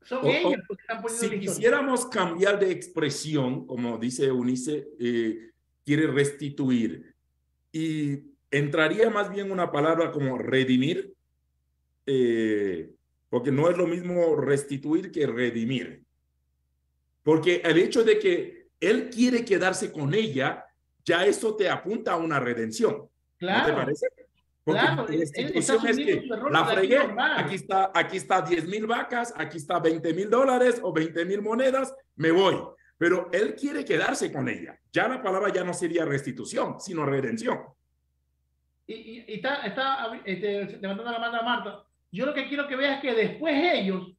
son ellos los que están poniendo si quisiéramos cambiar de expresión, como dice Eunice, quiere restituir, y entraría más bien una palabra como redimir, porque no es lo mismo restituir que redimir. Porque el hecho de que él quiere quedarse con ella, ya eso te apunta a una redención. Claro. ¿No te parece? Porque claro, restitución es que la fregué, aquí está 10,000 vacas, aquí está $20,000 o 20,000 monedas, me voy. Pero él quiere quedarse con ella. Ya la palabra ya no sería restitución, sino redención. Y está levantando la mano a Marta. Yo lo que quiero que veas es que después ellos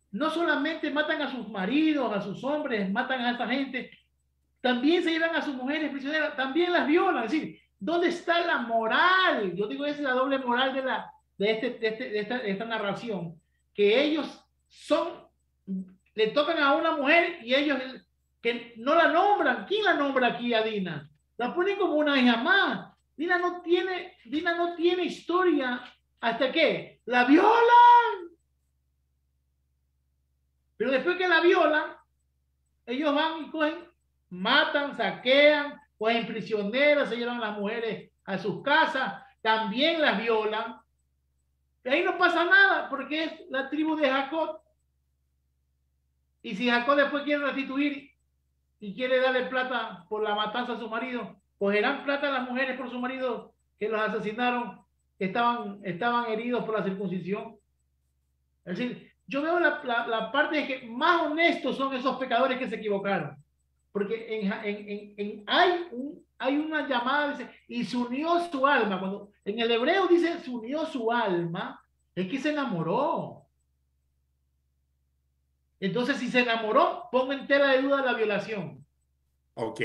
no solamente matan a sus maridos, a sus hombres, matan a esa gente, también se llevan a sus mujeres prisioneras, también las violan. Es decir, ¿dónde está la moral? Yo digo, esa es la doble moral de esta narración. Que ellos le tocan a una mujer y ellos que no la nombran. ¿Quién la nombra aquí a Dina? La ponen como una hija más. Dina no tiene historia hasta que la violan. Pero después que la violan, ellos van y cogen, matan, saquean, cogen prisioneras, se llevan a las mujeres a sus casas, también las violan. Y ahí no pasa nada porque es la tribu de Jacob. Y si Jacob después quiere restituir y quiere darle plata por la matanza a su marido, cogerán plata a las mujeres por su marido que los asesinaron, que estaban heridos por la circuncisión. Es decir, yo veo la parte de que más honestos son esos pecadores que se equivocaron. Porque hay una llamada, dice, y se unió su alma. Cuando en el hebreo dice se unió su alma, es que se enamoró. Entonces, si se enamoró, pongo en tela de duda la violación. Ok.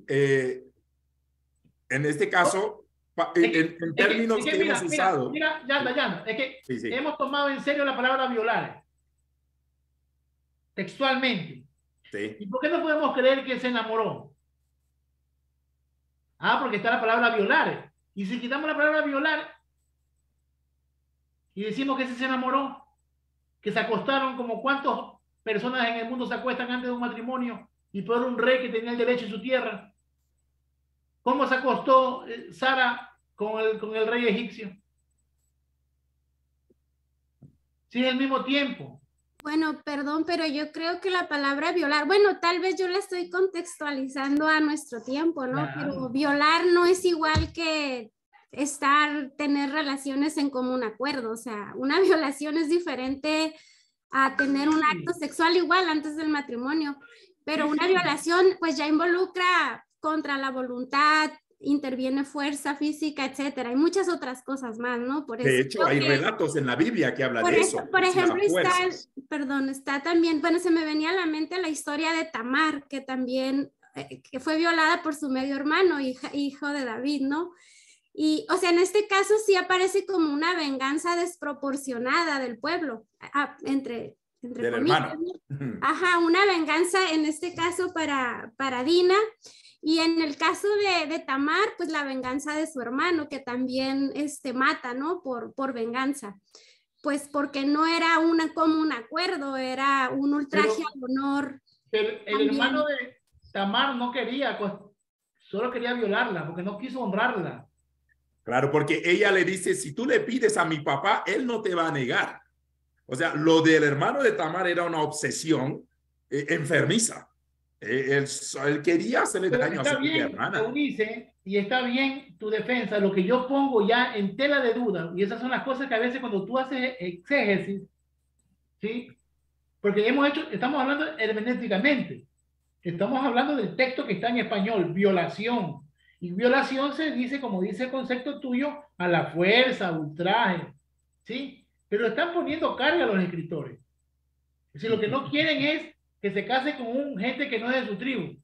En este caso, en términos que hemos usado. Mira, ya, es que sí. Hemos tomado en serio la palabra violar. Textualmente. Sí. ¿Y por qué no podemos creer que se enamoró? Porque está la palabra violar. Y si quitamos la palabra violar y decimos que se enamoró, que se acostaron, como cuántas personas en el mundo se acuestan antes de un matrimonio y por un rey que tenía el derecho en su tierra. ¿Cómo se acostó Sara con el rey egipcio? Sí, es el mismo tiempo. Bueno, perdón, pero yo creo que la palabra violar, bueno, tal vez yo la estoy contextualizando a nuestro tiempo, ¿no? Claro. Pero violar no es igual que tener relaciones en común acuerdo, o sea, una violación es diferente a tener un acto sexual igual antes del matrimonio, pero una violación pues ya involucra contra la voluntad, interviene fuerza física, etcétera. Hay muchas otras cosas más, ¿no? Por eso de hecho, hay relatos en la Biblia que hablan de eso. Por ejemplo, está también, bueno, se me venía a la mente la historia de Tamar, que también que fue violada por su medio hermano, hijo de David, ¿no? Y, o sea, en este caso sí aparece como una venganza desproporcionada del pueblo, entre del comillas, hermano. ¿no? Ajá, una venganza en este caso para Dina. Y en el caso de Tamar, pues la venganza de su hermano, que también mata, ¿no? Por venganza. Pues porque no era como un acuerdo, era un ultraje al honor. Pero el hermano de Tamar no quería, pues, solo quería violarla, porque no quiso honrarla. Claro, porque ella le dice, si tú le pides a mi papá, él no te va a negar. O sea, lo del hermano de Tamar era una obsesión enfermiza. Él quería hacerle daño a su propia hermana. Eunice, y está bien tu defensa, lo que yo pongo ya en tela de duda, y esas son las cosas que a veces cuando tú haces exégesis, ¿sí? Porque estamos hablando hermenéuticamente, estamos hablando del texto que está en español, violación. Y violación se dice, como dice el concepto tuyo, a la fuerza, ultraje, ¿sí? Pero están poniendo carga a los escritores. Es decir, lo que no quieren es que se case con un gente que no es de su tribu.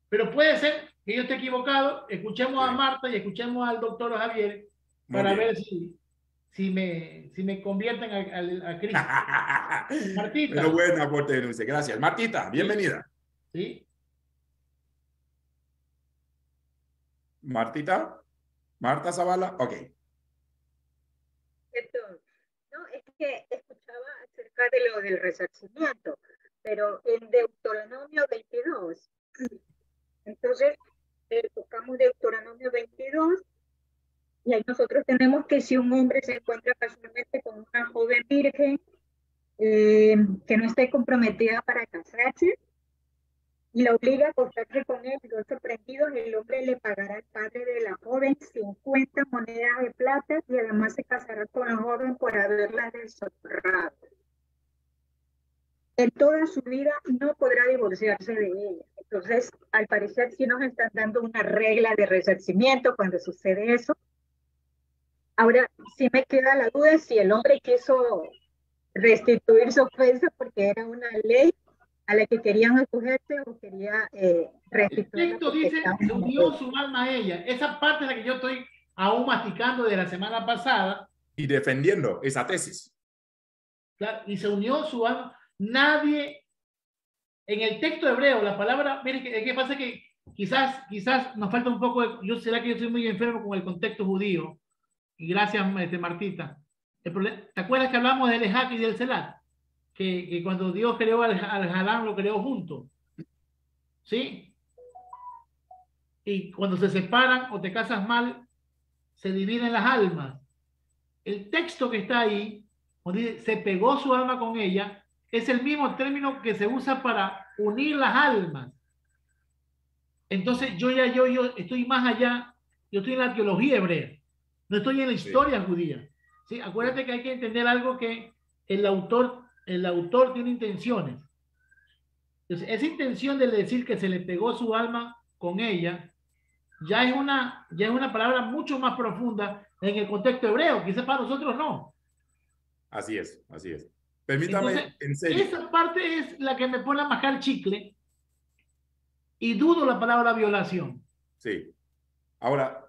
Pero puede ser que yo esté equivocado. Escuchemos a Marta y escuchemos al doctor Javier para ver si me convierten a Cristo. Martita. Pero buen aporte, Eunice. Gracias. Martita, bienvenida. Sí. Martita. Marta Zavala. Ok. No, es que escuchaba acerca de lo del resarcimiento, pero en Deuteronomio 22, entonces tocamos Deuteronomio 22 y ahí nosotros tenemos que si un hombre se encuentra casualmente con una joven virgen que no esté comprometida para casarse y la obliga a acostarse con él, y los sorprendidos, el hombre le pagará al padre de la joven 50 monedas de plata y además se casará con la joven por haberla deshonrado. En toda su vida no podrá divorciarse de ella. Entonces, al parecer sí nos están dando una regla de resarcimiento cuando sucede eso. Ahora, sí me queda la duda si el hombre quiso restituir su ofensa porque era una ley a la que querían acogerse o quería restituir. El texto dice, se unió su alma a ella. Esa parte es la que yo estoy aún masticando de la semana pasada. Y defendiendo esa tesis. Claro, y se unió su alma. Nadie, en el texto hebreo, la palabra, mire, ¿qué pasa? Que quizás nos falta un poco, será que yo soy muy enfermo con el contexto judío. Y gracias, Martita. ¿Te acuerdas que hablamos del Ejak y del Selat? Que cuando Dios creó al Hadán, lo creó junto. ¿Sí? Y cuando se separan o te casas mal, se dividen las almas. El texto que está ahí, cuando dice, se pegó su alma con ella, es el mismo término que se usa para unir las almas. Entonces yo estoy más allá, yo estoy en la teología hebrea, no estoy en la historia judía. ¿Sí? Acuérdate que hay que entender algo, que el autor tiene intenciones. Entonces, esa intención de decir que se le pegó su alma con ella, ya es una palabra mucho más profunda en el contexto hebreo, quizás para nosotros no. Así es, así es. Permítame, entonces, en serio. Esa parte es la que me pone a mascar chicle y dudo la palabra violación. Sí. Ahora,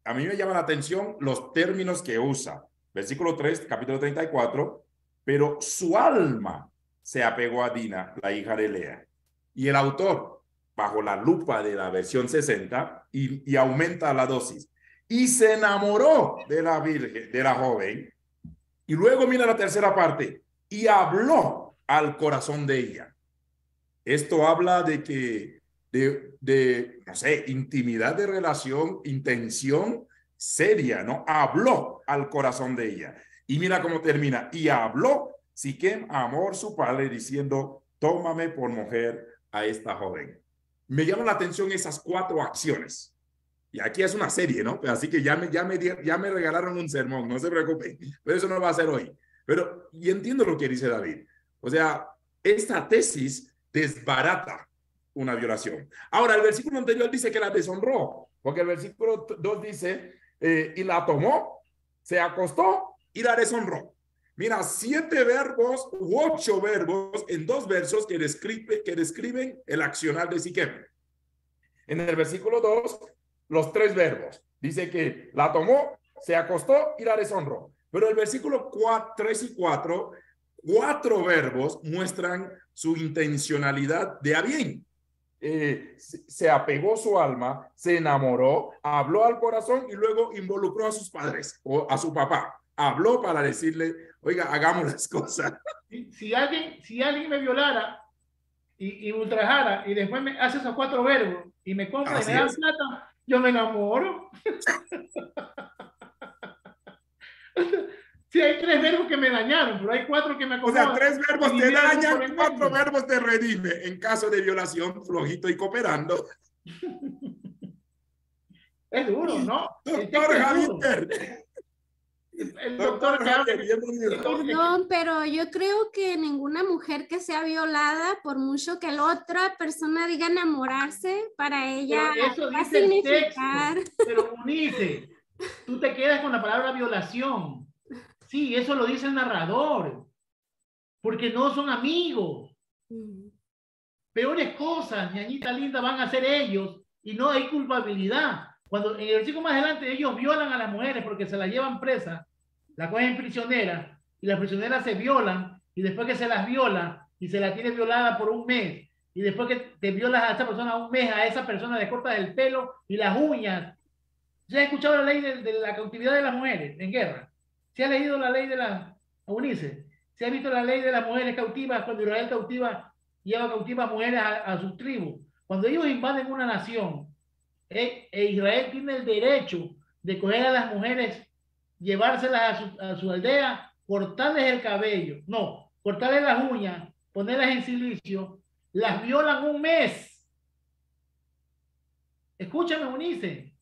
a mí me llama la atención los términos que usa. Versículo 3, capítulo 34, pero su alma se apegó a Dina, la hija de Lea. Y el autor, bajo la lupa de la versión 60, y aumenta la dosis. Y se enamoró de la virgen, de la joven. Y luego mira la tercera parte. Y habló al corazón de ella. Esto habla de que, no sé, intimidad de relación, intención seria, ¿no? Habló al corazón de ella. Y mira cómo termina. Y habló Siquem a Hamor su padre diciendo, tómame por mujer a esta joven. Me llama la atención esas 4 acciones. Y aquí es una serie, ¿no? Así que ya me regalaron un sermón, no se preocupen. Pero eso no va a ser hoy. Pero, y entiendo lo que dice David. O sea, esta tesis desbarata una violación. Ahora, el versículo anterior dice que la deshonró, porque el versículo 2 dice, y la tomó, se acostó y la deshonró. Mira, 7 verbos u 8 verbos en 2 versos que describen el accionar de Siquem. En el versículo 2, los 3 verbos. Dice que la tomó, se acostó y la deshonró. Pero el versículo 3 y 4, 4 verbos muestran su intencionalidad de a bien. se apegó su alma, se enamoró, habló al corazón y luego involucró a sus padres o a su papá. Habló para decirle, oiga, hagamos las cosas. Si alguien me violara y ultrajara y después me hace esos 4 verbos y me compra y me dan plata, yo me enamoro. Sí, hay 3 verbos que me dañaron, pero hay 4 que me acomodan. O sea, 3 verbos te dañan, 4 verbos te redime. En caso de violación, flojito y cooperando. Es duro, ¿no? Doctor Javier. El doctor Javier, bienvenido. Perdón, pero yo creo que ninguna mujer que sea violada, por mucho que la otra persona diga enamorarse, para ella eso va a dice significar. El texto, pero Unice, tú te quedas con la palabra violación. Sí, eso lo dice el narrador, porque no son amigos. Peores cosas, ñañita linda, van a hacer ellos y no hay culpabilidad. Cuando en el versículo más adelante ellos violan a las mujeres porque se las llevan presas, la cogen prisionera y las prisioneras se violan y después que se las viola y se la tiene violada por 1 mes y después que te violas a esa persona 1 mes, a esa persona le cortas el pelo y las uñas. ¿Ya has escuchado la ley de la cautividad de las mujeres en guerra? ¿Se ha leído la ley de la Eunice? ¿Se ha visto la ley de las mujeres cautivas cuando Israel lleva cautivas mujeres a sus tribus? Cuando ellos invaden una nación, Israel tiene el derecho de coger a las mujeres, llevárselas a su aldea, cortarles el cabello, no, cortarles las uñas, ponerlas en silicio, las violan 1 mes. Escúchame, Eunice.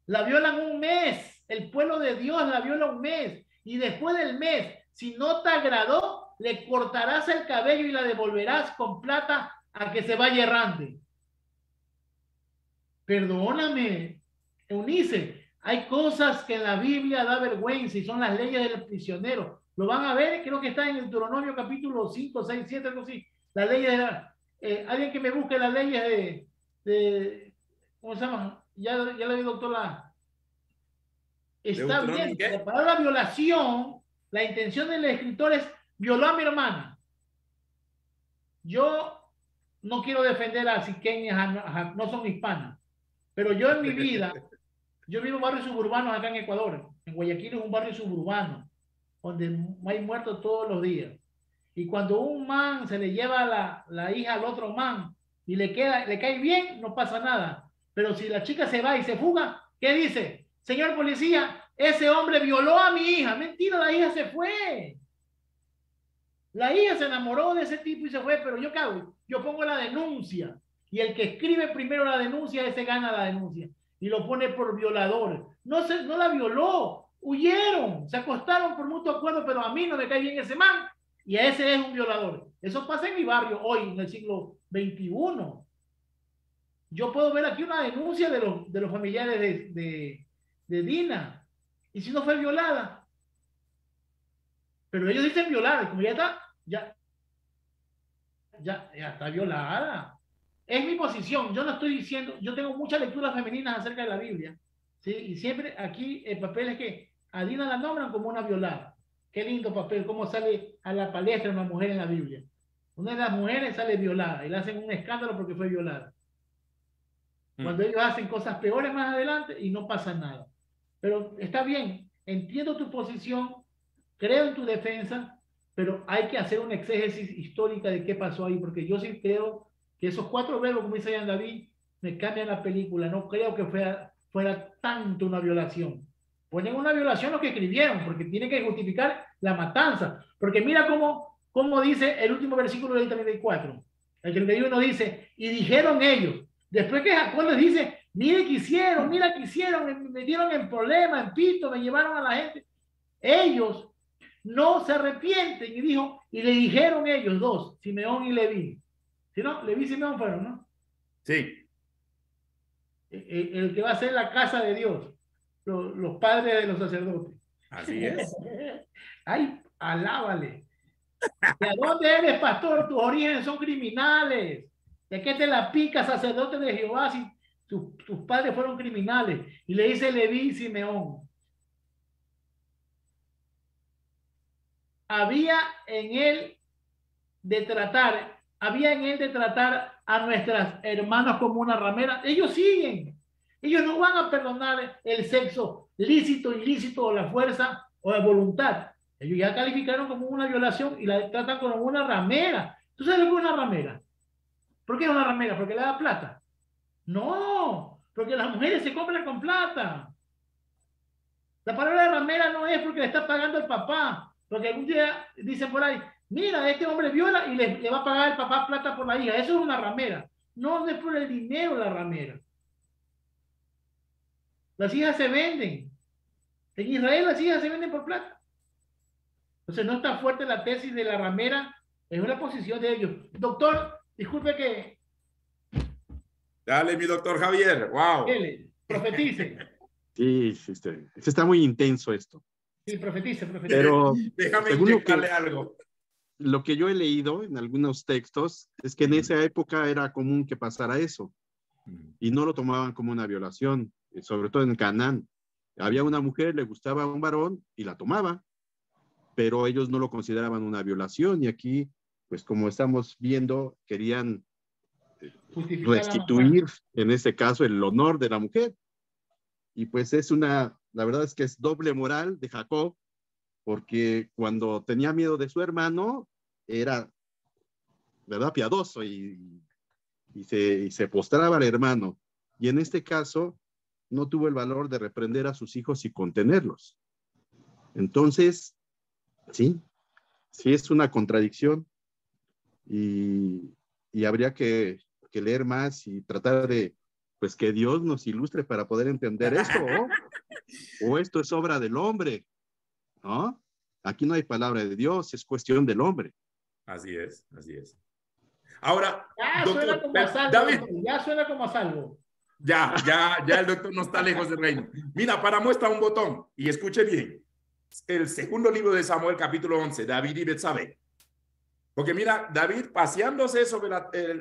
La violan 1 mes. El pueblo de Dios la viola 1 mes. Y después del mes, si no te agradó, le cortarás el cabello y la devolverás con plata a que se vaya errante. Perdóname, Eunice. Hay cosas que en la Biblia da vergüenza y son las leyes del prisionero. Lo van a ver, creo que está en el Deuteronomio capítulo 5, 6, 7, algo así. Las leyes de la, alguien que me busque las leyes de ¿cómo se llama? Ya le vi, doctora. Está bien. La palabra violación, la intención del escritor es violó a mi hermana. Yo no quiero defender a siqueñas, no son hispanas, pero yo en mi vida, yo vivo en barrios suburbanos acá en Ecuador. En Guayaquil es un barrio suburbano, donde hay muertos todos los días. Y cuando un man se le lleva la hija al otro man y le cae bien, no pasa nada. Pero si la chica se va y se fuga, ¿qué dice? Señor policía, ese hombre violó a mi hija. Mentira, la hija se fue. La hija se enamoró de ese tipo y se fue, pero yo ¿qué hago? Yo pongo la denuncia. Y el que escribe primero la denuncia, ese gana la denuncia. Y lo pone por violador. No la violó. Huyeron. Se acostaron por mutuo acuerdo, pero a mí no me cae bien ese man. Y a ese es un violador. Eso pasa en mi barrio hoy, en el siglo XXI. Yo puedo ver aquí una denuncia de los familiares de Dina. ¿Y si no fue violada? Pero ellos dicen violada. Y como ya está violada. Es mi posición. Yo no estoy diciendo... Yo tengo muchas lecturas femeninas acerca de la Biblia. ¿Sí? Y siempre aquí el papel es que a Dina la nombran como una violada. Qué lindo papel, cómo sale a la palestra una mujer en la Biblia. Una de las mujeres sale violada y le hacen un escándalo porque fue violada. Cuando ellos hacen cosas peores más adelante y no pasa nada. Pero está bien, entiendo tu posición, creo en tu defensa, pero hay que hacer una exégesis histórica de qué pasó ahí, porque yo sí creo que esos 4 verbos, como dice Jan David, me cambian la película. No creo que fuera tanto una violación. Ponen una violación lo que escribieron, porque tiene que justificar la matanza. Porque mira cómo dice el último versículo del 34. El 31 dice, y dijeron ellos, después que Jacob les dice, mira que hicieron, me dieron en problema, en pito, me llevaron a la gente. Ellos no se arrepienten y le dijeron ellos 2, Simeón y Leví. ¿Sí, no? Leví y Simeón fueron, ¿no? Sí. El que va a ser la casa de Dios. Los padres de los sacerdotes. Así es. Ay, alábale. ¿De dónde eres, pastor? Tus orígenes son criminales. ¿De qué te la pica, sacerdote de Jehová, si tus padres fueron criminales? Y le dice Leví y Simeón. Había en él de tratar a nuestras hermanas como una ramera. Ellos siguen. Ellos no van a perdonar el sexo lícito, ilícito, o la fuerza, o la voluntad. Ellos ya calificaron como una violación y la tratan como una ramera. ¿Tú sabes lo que es una ramera? ¿Por qué es una ramera? ¿Porque le da plata? No, porque las mujeres se compran con plata. La palabra de ramera no es porque le está pagando el papá, porque algún día dicen por ahí, mira, este hombre viola y le va a pagar el papá plata por la hija. Eso es una ramera. No, no es por el dinero la ramera. Las hijas se venden. En Israel las hijas se venden por plata. Entonces no está fuerte la tesis de la ramera, es una posición de ellos. Doctor, disculpe que... Dale, mi doctor Javier. Wow. Profetice. Sí, está muy intenso esto. Sí, profetice. Pero déjame inyectarle algo. Lo que yo he leído en algunos textos es que en esa época era común que pasara eso y no lo tomaban como una violación, sobre todo en Canaán. Había una mujer, le gustaba a un varón y la tomaba, pero ellos no lo consideraban una violación y aquí, pues como estamos viendo, querían restituir, en este caso, el honor de la mujer. Y pues la verdad es que es doble moral de Jacob, porque cuando tenía miedo de su hermano, era, ¿verdad?, piadoso y se postraba al hermano. Y en este caso, no tuvo el valor de reprender a sus hijos y contenerlos. Entonces, sí es una contradicción y habría que leer más y tratar de, pues, que Dios nos ilustre para poder entender esto, o esto es obra del hombre, ¿no? Aquí no hay palabra de Dios, es cuestión del hombre. Así es. Ahora, ya doctor, suena como a salvo, David, ya suena como a salvo. Ya el doctor no está lejos del reino. Mira, para muestra un botón y escuche bien. El segundo libro de Samuel, capítulo 11, David y Betsabé. Porque mira, David paseándose sobre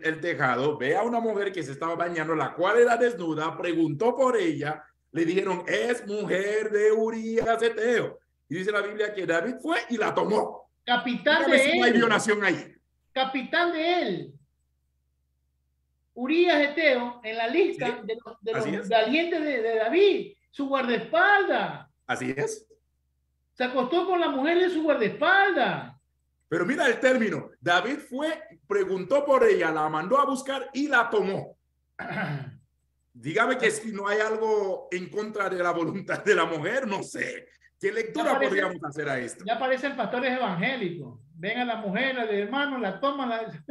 el tejado, ve a una mujer que se estaba bañando, la cual era desnuda, preguntó por ella, le dijeron, es mujer de Urías Eteo. Y dice la Biblia que David fue y la tomó. Capitán Dígame de si él. no hay violación ahí. Capitán de él. Urías Eteo, en la lista ¿Sí? de los valientes de David, su guardaespaldas. Así es. Se acostó con la mujer de su guardaespaldas. Pero mira el término. David fue, preguntó por ella, la mandó a buscar y la tomó. Dígame que si no hay algo en contra de la voluntad de la mujer, no sé. ¿Qué lectura podríamos hacer a esto? Ya parecen pastores evangélicos. Ven a la mujer, al hermano, la toman.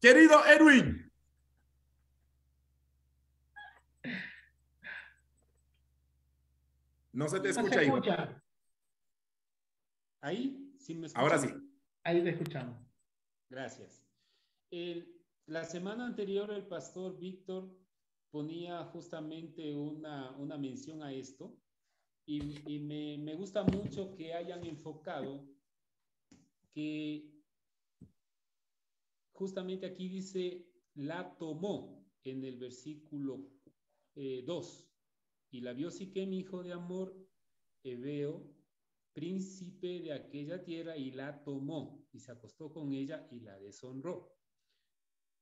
Querido Edwin. No se te escucha ahí. ¿Ahí? ¿Sí me escuchan? Ahora sí. Ahí te escuchamos. Gracias. La semana anterior el pastor Víctor ponía justamente una mención a esto y me gusta mucho que hayan enfocado que justamente aquí dice la tomó en el versículo 2 y la vio Siquem, hijo de Amor, Heveo, príncipe de aquella tierra, y la tomó y se acostó con ella y la deshonró.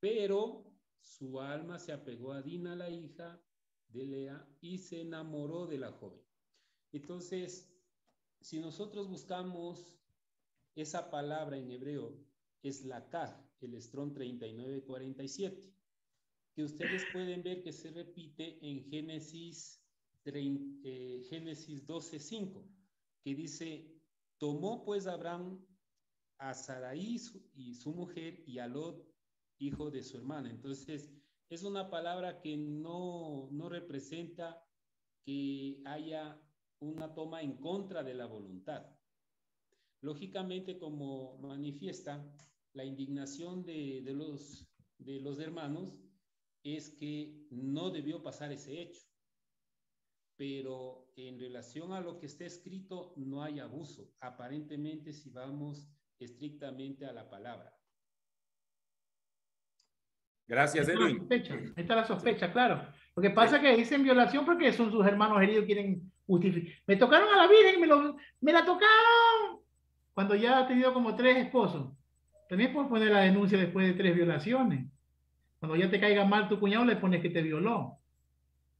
Pero su alma se apegó a Dina, la hija de Lea, y se enamoró de la joven. Entonces, si nosotros buscamos esa palabra en hebreo, es lakaj, el Strong 3947, que ustedes pueden ver que se repite en Génesis 12:5, que dice, tomó pues Abraham a Sarai y su mujer y a Lot, hijo de su hermana. Entonces, es una palabra que no representa que haya una toma en contra de la voluntad. Lógicamente, como manifiesta, la indignación de los hermanos es que no debió pasar ese hecho. Pero en relación a lo que está escrito, no hay abuso, aparentemente, si vamos estrictamente a la palabra. Gracias, Edwin. Ahí está la sospecha, claro. Lo que pasa es que dicen violación porque son sus hermanos heridos, quieren justificar. Me tocaron a la Virgen, me la tocaron cuando ya ha tenido como 3 esposos. También puedes poner la denuncia después de 3 violaciones. Cuando ya te caiga mal tu cuñado, le pones que te violó.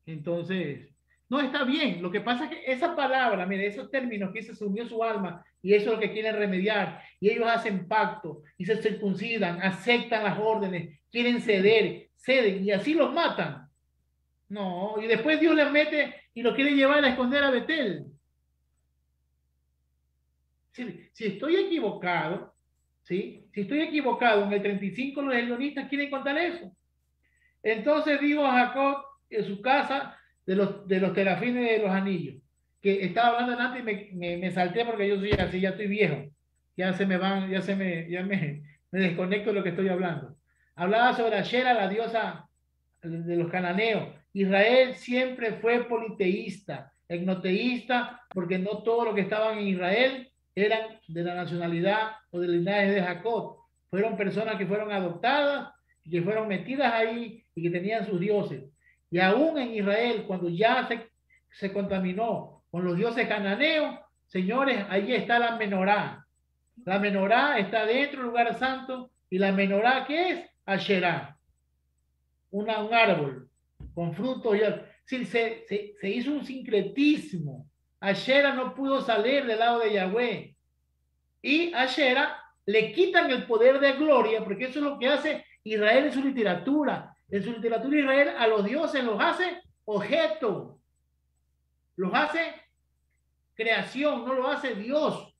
Entonces, no está bien. Lo que pasa es que esa palabra, mire, esos términos que se unió su alma, y eso es lo que quieren remediar, y ellos hacen pacto, y se circuncidan, aceptan las órdenes, quieren ceder, ceden, y así los matan. No, y después Dios les mete y los quiere llevar a esconder a Betel. Si estoy equivocado, ¿sí? Si estoy equivocado, en el 35 los helionistas quieren contar eso. Entonces dijo a Jacob en su casa de los terafines de los anillos, que estaba hablando antes y me salté porque yo soy así, ya estoy viejo, ya me desconecto de lo que estoy hablando. Hablaba sobre Ashera, la diosa de los cananeos. Israel siempre fue politeísta, etnoteísta, porque no todos los que estaban en Israel eran de la nacionalidad o del linaje de Jacob. Fueron personas que fueron adoptadas y que fueron metidas ahí y que tenían sus dioses. Y aún en Israel, cuando ya se contaminó con los dioses cananeos, señores, ahí está la menorá. La menorá está dentro del lugar santo, y la menorá, ¿qué es? Asherá. Un árbol con frutos. Sí, se hizo un sincretismo. Ashera no pudo salir del lado de Yahweh. Y Ashera le quitan el poder de gloria, porque eso es lo que hace Israel en su literatura. En su literatura Israel a los dioses los hace objeto, los hace creación, no lo hace Dios.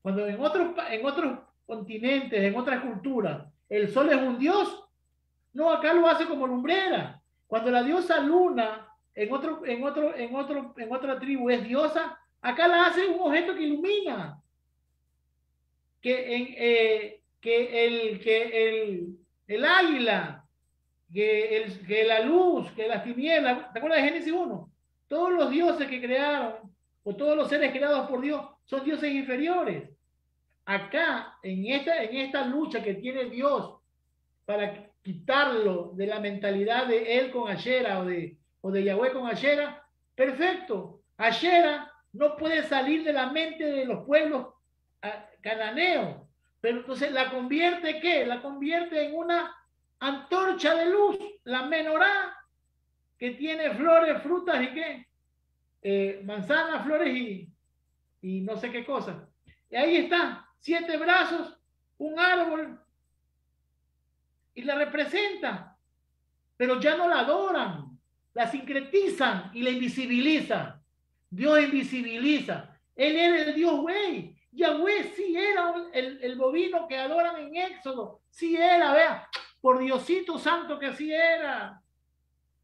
Cuando en otros continentes, en otras culturas, el sol es un dios, no, acá lo hace como lumbrera. Cuando la diosa Luna en otra tribu es diosa, acá la hace un objeto que ilumina. Que el águila, que la luz, que las tinieblas. ¿Te acuerdas de Génesis 1? Todos los dioses que crearon, o todos los seres creados por Dios, son dioses inferiores. Acá, en esta lucha que tiene Dios para quitarlo de la mentalidad de él con Ashera o de Yahweh con Ashera, perfecto. Ashera no puede salir de la mente de los pueblos cananeos, pero entonces la convierte, ¿qué? La convierte en una antorcha de luz, la menorá, que tiene flores, frutas y qué, manzanas, flores y no sé qué cosa. Y ahí está, 7 brazos, un árbol, y la representa, pero ya no la adoran, la sincretizan y la invisibilizan. Dios invisibiliza. Él era el Dios güey. Yahweh sí era el bovino que adoran en Éxodo. Sí era, vea, por Diosito santo que sí era.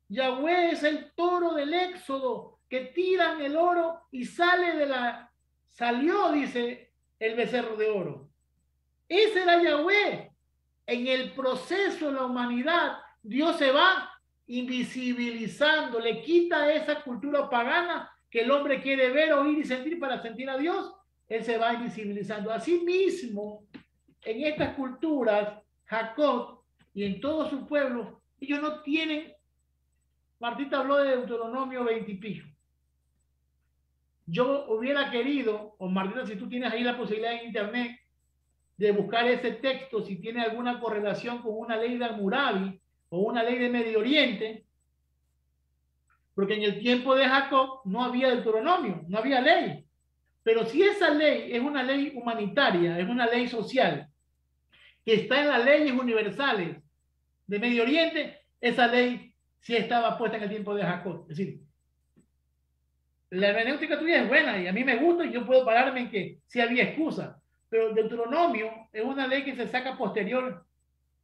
Yahweh es el toro del Éxodo, que tiran el oro y salió, dice el becerro de oro. Ese era Yahweh. En el proceso de la humanidad, Dios se va invisibilizando, le quita esa cultura pagana que el hombre quiere ver, oír y sentir para sentir a Dios. Él se va invisibilizando. Así mismo, en estas culturas, Jacob y en todo su pueblo, ellos no tienen. Martita habló de Deuteronomio 20 y pico. Yo hubiera querido, o Martita, si tú tienes ahí la posibilidad en internet de buscar ese texto, si tiene alguna correlación con una ley de Hammurabi o una ley de Medio Oriente, porque en el tiempo de Jacob no había Deuteronomio, no había ley. Pero si esa ley es una ley humanitaria, es una ley social, que está en las leyes universales de Medio Oriente, esa ley sí estaba puesta en el tiempo de Jacob. Es decir, la hermenéutica tuya es buena y a mí me gusta y yo puedo pararme en que sí había excusa. Pero el Deuteronomio es una ley que se saca posterior,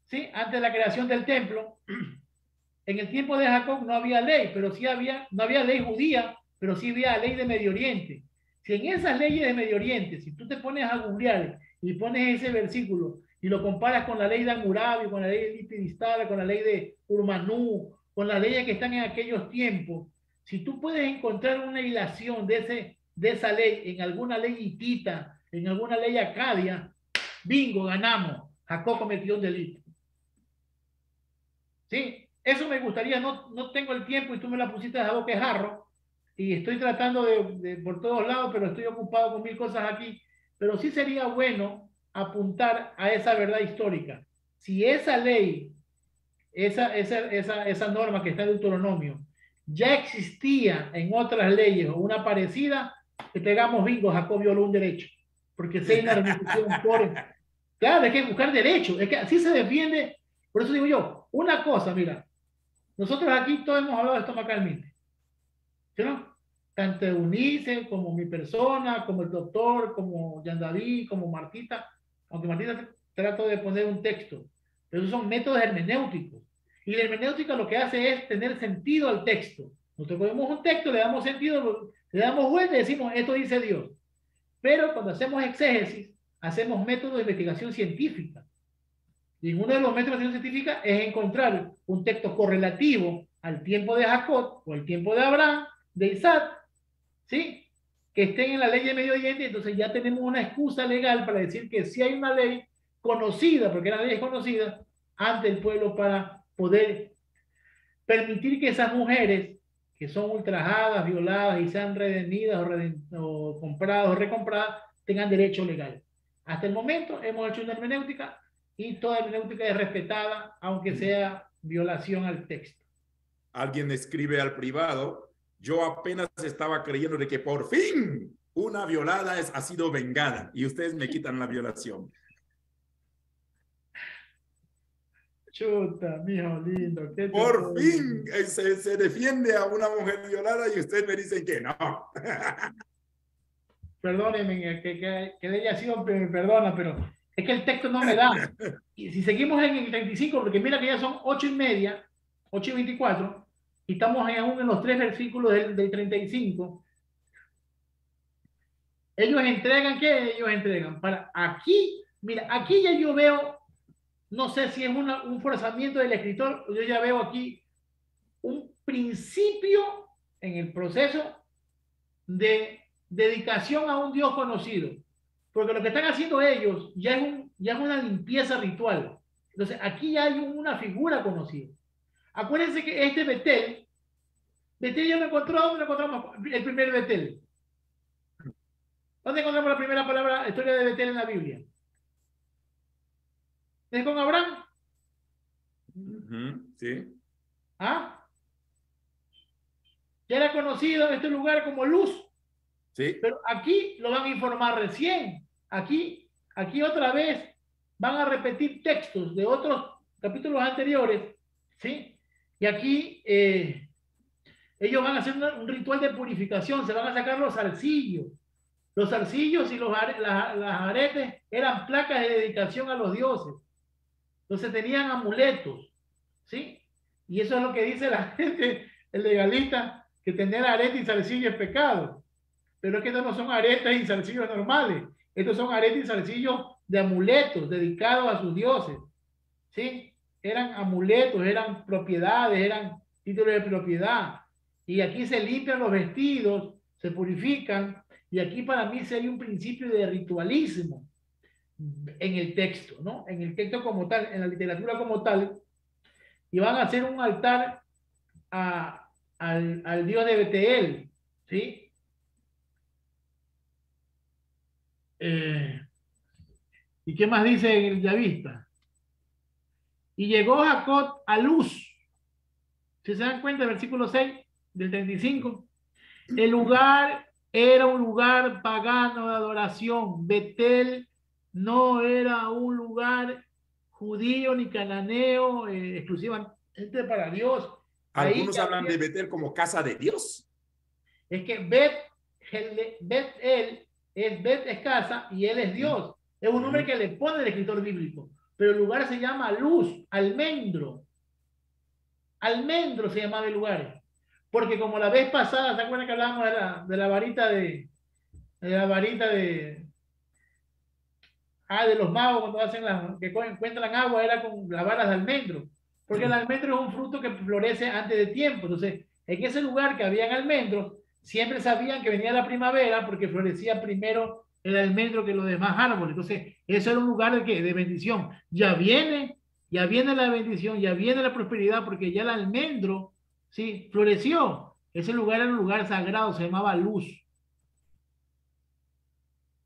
¿sí? Antes de la creación del templo. En el tiempo de Jacob no había ley, pero sí no había ley judía, pero sí había ley de Medio Oriente. Si en esas leyes de Medio Oriente, si tú te pones a googlear y pones ese versículo y lo comparas con la ley de Hammurabi, con la ley de Litidistara, con la ley de Urmanú, con las leyes que están en aquellos tiempos, si tú puedes encontrar una hilación de esa ley en alguna ley hitita, en alguna ley acadia, bingo, ganamos. Jacob cometió un delito. ¿Sí? Eso me gustaría, no tengo el tiempo y tú me la pusiste a boque jarro y estoy tratando de por todos lados, pero estoy ocupado con 1000 cosas aquí. Pero sí sería bueno apuntar a esa verdad histórica. Si esa ley, esa norma que está en Deuteronomio, ya existía en otras leyes o una parecida, que pegamos bingo, Jacob violó un derecho. Porque si hay una repetición por... Claro, hay que buscar derecho. Es que así se defiende. Por eso digo yo, una cosa, mira, nosotros aquí todos hemos hablado estomacalmente. ¿Sí no? Tanto Eunice como mi persona, como el doctor, como Jean David, como Martita, aunque Martita trato de poner un texto, pero esos son métodos hermenéuticos. Y la hermenéutica lo que hace es tener sentido al texto. Nosotros ponemos un texto, le damos sentido, le damos vuelta y decimos, esto dice Dios. Pero cuando hacemos exégesis, hacemos métodos de investigación científica. Y uno de los métodos de investigación científica es encontrar un texto correlativo al tiempo de Jacob o al tiempo de Abraham, de Isaac, ¿sí? Que estén en la ley de Medio Oriente. Entonces ya tenemos una excusa legal para decir que sí hay una ley conocida, porque la ley es conocida, ante el pueblo para poder permitir que esas mujeres que son ultrajadas, violadas y sean redimidas o compradas o recompradas tengan derecho legal. Hasta el momento hemos hecho una hermenéutica y toda hermenéutica es respetada, aunque sea violación al texto. Alguien escribe al privado, yo apenas estaba creyendo de que por fin una violada ha sido vengada y ustedes me quitan la violación. Chuta, mijo lindo. ¿Qué por fin se defiende a una mujer violada y ustedes me dicen que no. Perdónenme, que ella ha sido, me perdona, pero es que el texto no me da. Y si seguimos en el 35, porque mira que ya son 8:30, 8:24, y estamos aún en los 3 versículos del 35. Ellos entregan, ¿qué? Ellos entregan. Para aquí, mira, aquí ya yo veo, no sé si es un forzamiento del escritor, yo ya veo aquí un principio en el proceso de dedicación a un Dios conocido. Porque lo que están haciendo ellos ya es una limpieza ritual. Entonces, aquí ya hay una figura conocida. Acuérdense que este Betel ya lo encontró, ¿dónde lo encontramos? El primer Betel. ¿Dónde encontramos la primera palabra, historia de Betel en la Biblia? ¿Es con Abraham? Sí. ¿Ah? Ya era conocido este lugar como Luz. Sí. Pero aquí lo van a informar recién. Aquí otra vez van a repetir textos de otros capítulos anteriores, ¿sí? Y aquí ellos van a hacer un ritual de purificación, se van a sacar los zarcillos. Los zarcillos y las aretes eran placas de dedicación a los dioses. Entonces tenían amuletos, ¿sí? Y eso es lo que dice la gente, el legalista, que tener arete y zarcillo es pecado. Pero es que estos no son aretes y zarcillos normales. Estos son aretes y zarcillos de amuletos dedicados a sus dioses, ¿sí? Eran amuletos, eran propiedades, eran títulos de propiedad. Y aquí se limpian los vestidos, se purifican. Y aquí para mí sí hay un principio de ritualismo en el texto, ¿no? En el texto como tal, en la literatura como tal. Y van a hacer un altar al dios de Betel, ¿sí? ¿Y qué más dice el Yavista? Y llegó Jacob a Luz. Si se dan cuenta, el versículo 6 del 35. El lugar era un lugar pagano de adoración. Betel no era un lugar judío ni cananeo exclusivamente para Dios. Algunos hablan de Betel como casa de Dios. Es que Bet-El es casa y él es Dios. Es un nombre que le pone el escritor bíblico. Pero el lugar se llama Luz, Almendro. Almendro se llamaba el lugar. Porque como la vez pasada, ¿se acuerdan que hablábamos de la varita de los magos cuando hacen que encuentran agua? Era con las varas de almendro. Porque el almendro es un fruto que florece antes de tiempo. Entonces, en ese lugar que habían almendros, siempre sabían que venía la primavera porque florecía primero el almendro que los demás árboles. Entonces, eso era un lugar de bendición. Ya viene la bendición, ya viene la prosperidad porque ya el almendro, ¿sí?, floreció. Ese lugar era un lugar sagrado, se llamaba Luz.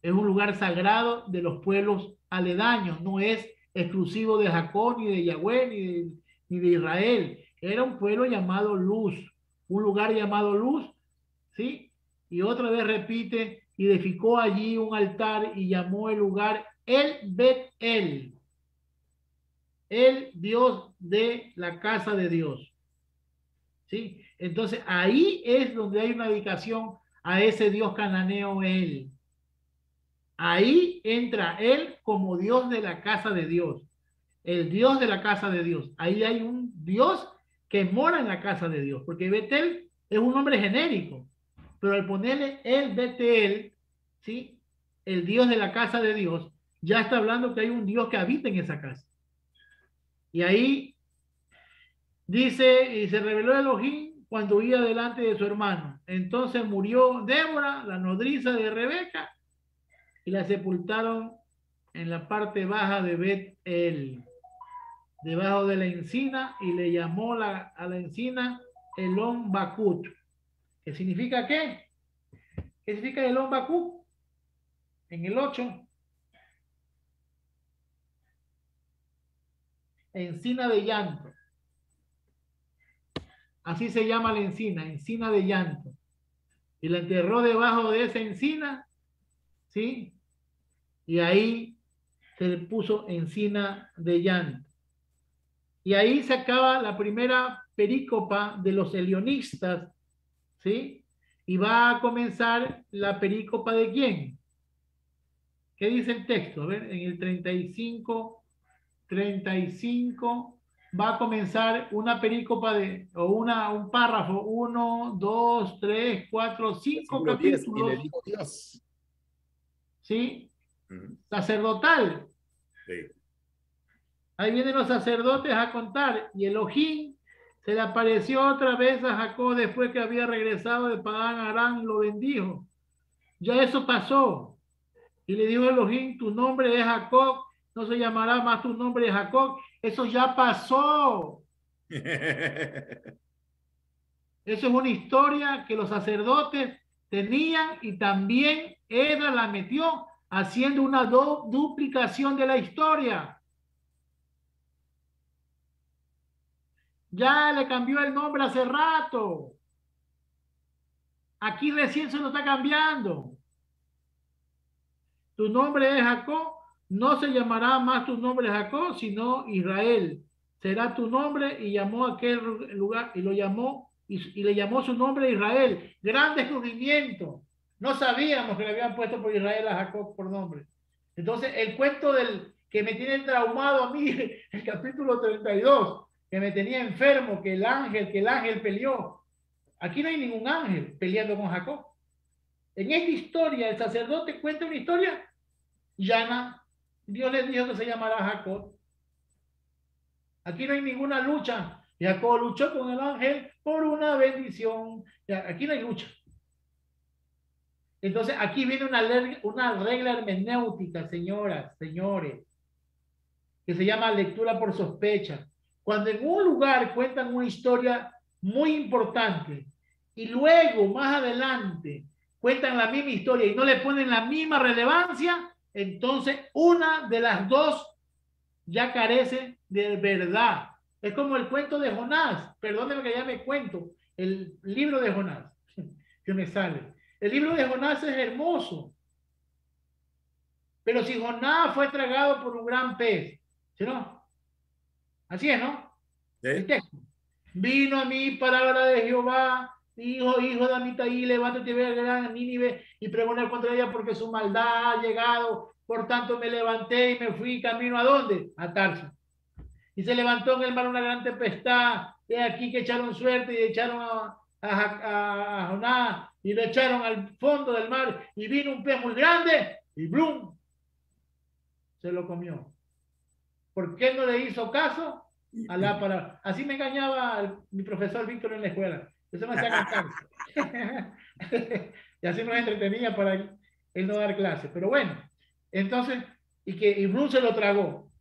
Es un lugar sagrado de los pueblos aledaños, no es exclusivo de Jacob, ni de Yahweh, ni de Israel. Era un pueblo llamado Luz, un lugar llamado Luz, ¿sí? Y otra vez repite, y edificó allí un altar y llamó el lugar El Bet-El, el Dios de la casa de Dios, ¿sí? Entonces ahí es donde hay una dedicación a ese Dios cananeo El. Ahí entra Él como Dios de la casa de Dios, el Dios de la casa de Dios. Ahí hay un Dios que mora en la casa de Dios, porque Betel es un nombre genérico, pero al ponerle el Betel, ¿sí? El Dios de la casa de Dios, ya está hablando que hay un Dios que habita en esa casa. Y ahí dice, y se reveló Elohim cuando huía delante de su hermano. Entonces murió Débora, la nodriza de Rebeca, y la sepultaron en la parte baja de Bet-El, debajo de la encina, y le llamó a la encina Elón Bakut. ¿Qué significa qué? ¿Qué significa Elón Bakut? En el 8, encina de llanto. Así se llama la encina, encina de llanto. Y la enterró debajo de esa encina, ¿sí? Y ahí se le puso encina de llanto. Y ahí se acaba la primera perícopa de los elionistas, ¿sí? Y va a comenzar la perícopa de ¿quién? ¿Qué dice el texto? A ver, en el 35 va a comenzar una perícopa un párrafo, 1, 2, 3, 4, 5 capítulos. Y le dijo Dios. ¿Sí? Sacerdotal. Sí. Ahí vienen los sacerdotes a contar, y Elohim se le apareció otra vez a Jacob después que había regresado de Padán Aram, lo bendijo. Ya eso pasó. Y le dijo Elohim, tu nombre es Jacob, no se llamará más tu nombre Jacob. Eso ya pasó. Eso es una historia que los sacerdotes tenían, y también Edra la metió haciendo una duplicación de la historia. Ya le cambió el nombre hace rato. Aquí recién se lo está cambiando. Tu nombre es Jacob, no se llamará más tu nombre Jacob, sino Israel. Será tu nombre, y llamó a aquel lugar, y lo llamó, y le llamó su nombre Israel. Gran descubrimiento. No sabíamos que le habían puesto por Israel a Jacob por nombre. Entonces, el cuento del que me tiene traumado a mí, el capítulo 32, que me tenía enfermo, que el ángel peleó. Aquí no hay ningún ángel peleando con Jacob. En esta historia, el sacerdote cuenta una historia llana. Dios le dijo que se llamará Jacob. Aquí no hay ninguna lucha. Jacob luchó con el ángel por una bendición. Aquí no hay lucha. Entonces, aquí viene una regla hermenéutica, señoras, señores, que se llama lectura por sospecha. Cuando en un lugar cuentan una historia muy importante y luego, más adelante, cuentan la misma historia y no le ponen la misma relevancia, entonces una de las dos ya carece de verdad. Es como el cuento de Jonás. Perdónenme que ya me cuento. El libro de Jonás, que me sale. El libro de Jonás es hermoso. Pero si Jonás fue tragado por un gran pez, ¿sí no? Así es, ¿no? ¿Sí? El texto. Vino a mí palabra de Jehová, hijo de Amitai, levántate y ve a gran Nínive y pregona contra ella, porque su maldad ha llegado. Por tanto me levanté y me fui camino ¿a dónde? A Tarso. Y se levantó en el mar una gran tempestad. Y aquí que echaron suerte y echaron a Jonás y lo echaron al fondo del mar, y vino un pez muy grande y ¡blum! Se lo comió. ¿Por qué no le hizo caso a la palabra? Así me engañaba mi profesor Víctor en la escuela. Eso me hacía cantar. Y así nos entretenía para él no dar clases. Pero bueno, entonces, y Blum se lo tragó.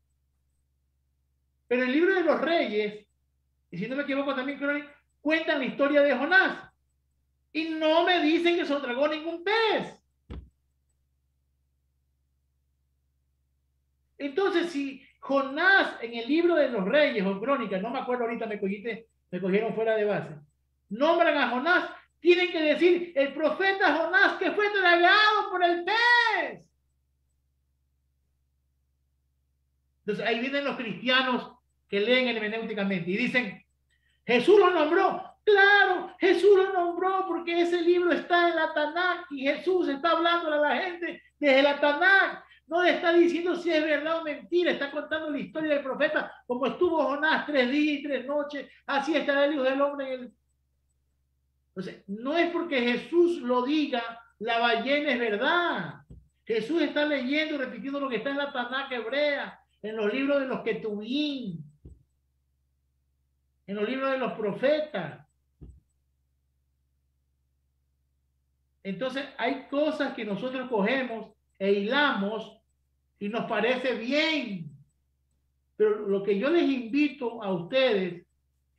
Pero el libro de los Reyes, y si no me equivoco también cuentan la historia de Jonás. Y no me dicen que se lo tragó ningún pez. Entonces, si Jonás en el libro de los Reyes o Crónicas, no me acuerdo ahorita, me cogieron fuera de base, nombran a Jonás, tienen que decir el profeta Jonás que fue tragado por el pez. Entonces ahí vienen los cristianos que leen hermenéuticamente y dicen, Jesús lo nombró. Claro, Jesús lo nombró porque ese libro está en la Tanakh y Jesús está hablando a la gente desde la Tanakh. No le está diciendo si es verdad o mentira, está contando la historia del profeta, como estuvo Jonás 3 días y 3 noches, así estará el Hijo del Hombre en el... Entonces, no es porque Jesús lo diga, la ballena es verdad. Jesús está leyendo y repitiendo lo que está en la Tanakh hebrea, en los libros de los Ketubim, en los libros de los profetas. Entonces, hay cosas que nosotros cogemos e hilamos y nos parece bien. Pero lo que yo les invito a ustedes,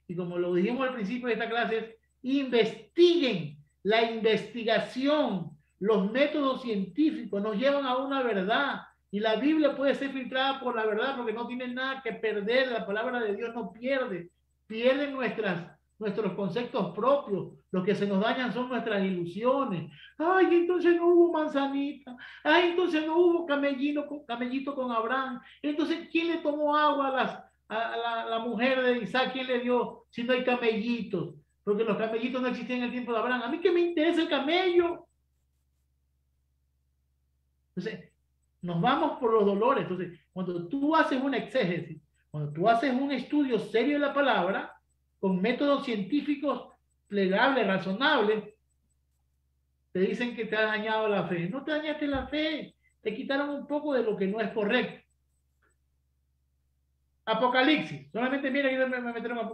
y como lo dijimos al principio de esta clase, es investiguen. La investigación, los métodos científicos nos llevan a una verdad. Y la Biblia puede ser filtrada por la verdad porque no tiene nada que perder. La palabra de Dios no pierde. Pierden nuestros conceptos propios. Lo que se nos dañan son nuestras ilusiones. Ay, entonces no hubo manzanita. Ay, entonces no hubo camellito con Abraham. Entonces, ¿quién le tomó agua a la mujer de Isaac? ¿Quién le dio si no hay camellitos? Porque los camellitos no existían en el tiempo de Abraham. ¿A mí qué me interesa el camello? Entonces, nos vamos por los dolores. Entonces, cuando tú haces una exégesis, cuando tú haces un estudio serio de la palabra, con métodos científicos plegables, razonables, te dicen que te ha dañado la fe. No te dañaste la fe, te quitaron un poco de lo que no es correcto. Apocalipsis, solamente mira que me metieron a...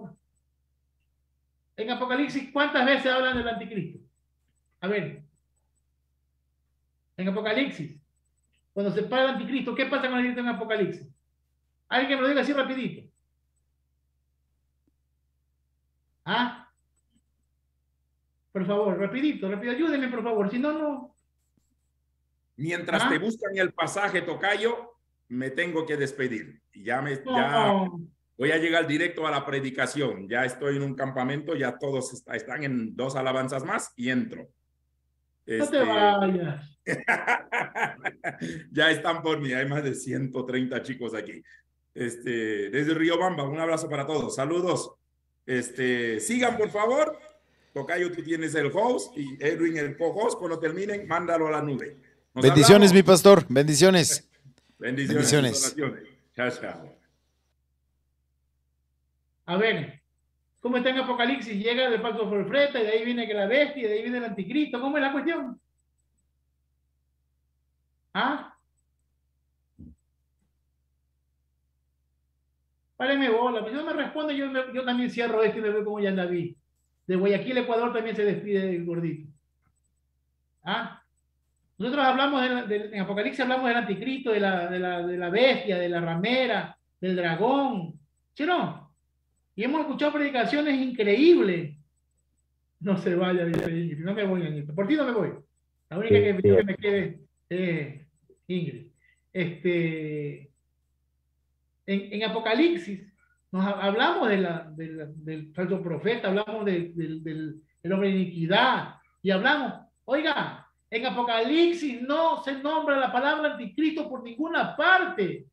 En Apocalipsis, ¿cuántas veces hablan del anticristo? A ver, en Apocalipsis, cuando se para el anticristo, ¿qué pasa con el anticristo en Apocalipsis? Alguien me lo diga así rapidito. ¿Ah? Por favor, rapidito, ayúdenme por favor, si no, no. Mientras te buscan el pasaje, tocayo, me tengo que despedir. Ya voy a llegar directo a la predicación. Ya estoy en un campamento, ya todos están en 2 alabanzas más y entro. No te vayas. Ya están por mí, hay más de 130 chicos aquí. Desde Riobamba, un abrazo para todos. Saludos. Sigan, por favor. Tocayo, tú tienes el host y Edwin el co-host. Cuando terminen, mándalo a la nube. Bendiciones, mi pastor. Bendiciones. Bendiciones. Chao, chao. A ver, ¿cómo está en Apocalipsis? Llega el pacto por profeta y de ahí viene que la bestia y de ahí viene el anticristo. ¿Cómo es la cuestión? ¿Ah? Párenme bola. Pues yo me respondo, yo también cierro esto y me veo como ya David. De Guayaquil, Ecuador también se despide el gordito. ¿Ah? Nosotros hablamos en Apocalipsis hablamos del anticristo, de la bestia, de la ramera, del dragón. ¿Sí o no? Y hemos escuchado predicaciones increíbles. No se vaya, dice Ingrid. No me voy, Ingrid. Por ti no me voy. La única que me quede es Ingrid. En Apocalipsis hablamos del falso profeta, hablamos del hombre de iniquidad y hablamos, oiga, en Apocalipsis no se nombra la palabra anticristo por ninguna parte.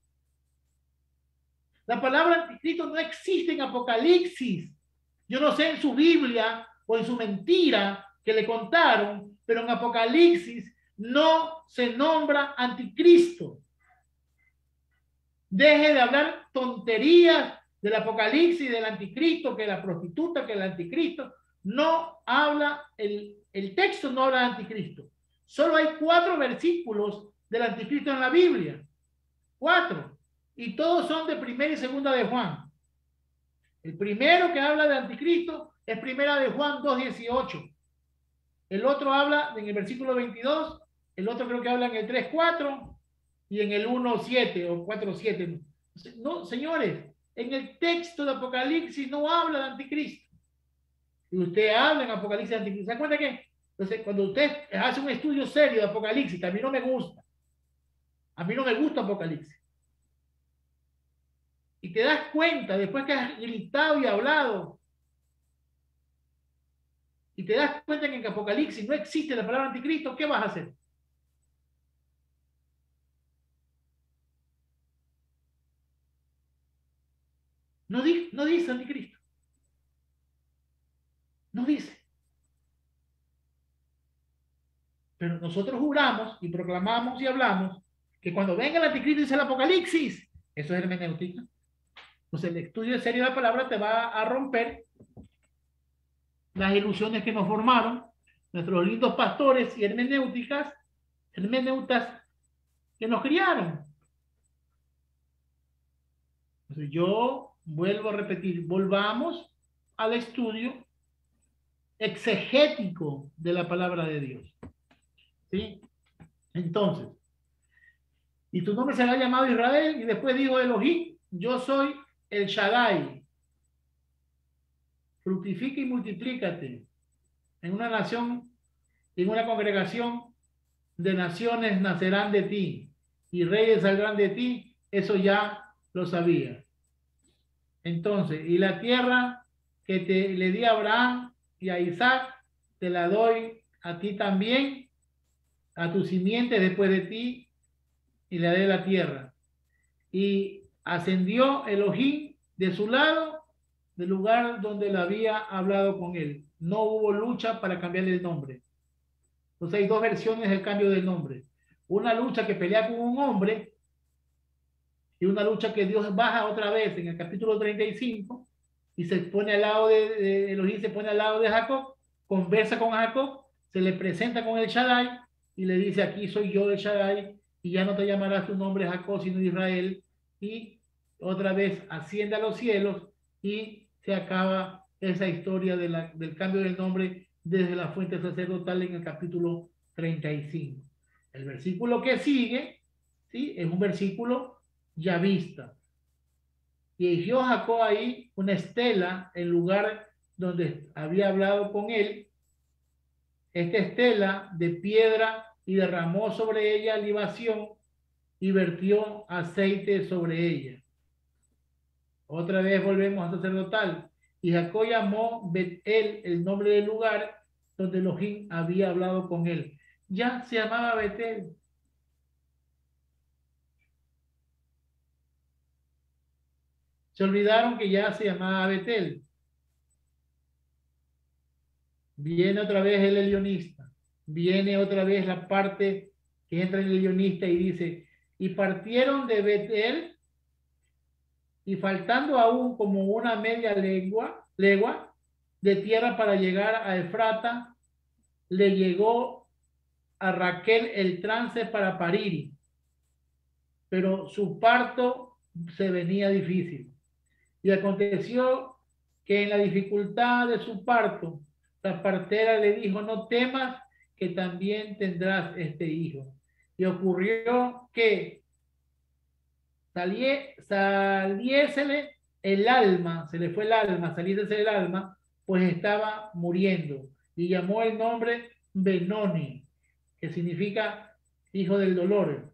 La palabra anticristo no existe en Apocalipsis. Yo no sé en su Biblia o en su mentira que le contaron, pero en Apocalipsis no se nombra anticristo. Deje de hablar tonterías del Apocalipsis, del anticristo, que la prostituta, que el anticristo. No habla, el texto no habla de anticristo. Solo hay 4 versículos del anticristo en la Biblia. 4. Y todos son de 1 y 2 de Juan. El primero que habla de anticristo es 1 de Juan 2:18. El otro habla en el versículo 22. El otro creo que habla en el 3:4 y en el 1:7 o 4:7. No, señores, en el texto de Apocalipsis no habla de anticristo. Y usted habla en Apocalipsis de anticristo. ¿Se cuenta que? Entonces, cuando usted hace un estudio serio de Apocalipsis, que a mí no me gusta. A mí no me gusta Apocalipsis. y te das cuenta, después que has gritado y hablado, y te das cuenta que en Apocalipsis no existe la palabra anticristo, ¿qué vas a hacer? No dice anticristo. No dice. Pero nosotros juramos y proclamamos y hablamos que cuando venga el anticristo dice el Apocalipsis. Eso es hermenéutica. Entonces el estudio serio de la palabra te va a romper las ilusiones que nos formaron nuestros lindos pastores y hermeneutas que nos criaron. Entonces yo vuelvo a repetir, volvamos al estudio exegético de la palabra de Dios. ¿Sí? Entonces, y tu nombre será llamado Israel, y después dijo Elohim, yo soy el Shaddai. Fructifica y multiplícate. En una nación, en una congregación de naciones nacerán de ti, y reyes saldrán de ti. Eso ya lo sabía. Entonces, y la tierra que le di a Abraham y a Isaac, te la doy a ti también, a tu simiente después de ti, y le daré la tierra. Y ascendió Elohim de su lado, del lugar donde le había hablado con él. No hubo lucha para cambiarle el nombre. Entonces hay dos versiones del cambio del nombre. Una lucha que pelea con un hombre y una lucha que Dios baja otra vez en el capítulo 35 y se pone al lado de Elohim, se pone al lado de Jacob, conversa con Jacob, se le presenta con el Shaddai y le dice, aquí soy yo el Shaddai, y ya no te llamarás tu nombre Jacob sino Israel, y otra vez asciende a los cielos y se acaba esa historia del cambio del nombre desde la fuente sacerdotal en el capítulo 35. El versículo que sigue, ¿sí?, es un versículo yavista. Y erigió Jacob ahí una estela en lugar donde había hablado con él, esta estela de piedra, y derramó sobre ella libación y vertió aceite sobre ella. Otra vez volvemos a sacerdotal. Y Jacob llamó Bet-El el nombre del lugar donde Elohim había hablado con él. Ya se llamaba Bet-El. Se olvidaron que ya se llamaba Bet-El. Viene otra vez el elionista. Viene otra vez la parte que entra en el elionista y dice, y partieron de Bet-El, y faltando aún como una media legua de tierra para llegar a Efrata, le llegó a Raquel el trance para parir, pero su parto se venía difícil. Y aconteció que en la dificultad de su parto, la partera le dijo, no temas, que también tendrás este hijo. Y ocurrió que saliésele el alma, se le fue el alma, saliésele el alma, pues estaba muriendo. Y llamó el nombre Benoni, que significa hijo del dolor,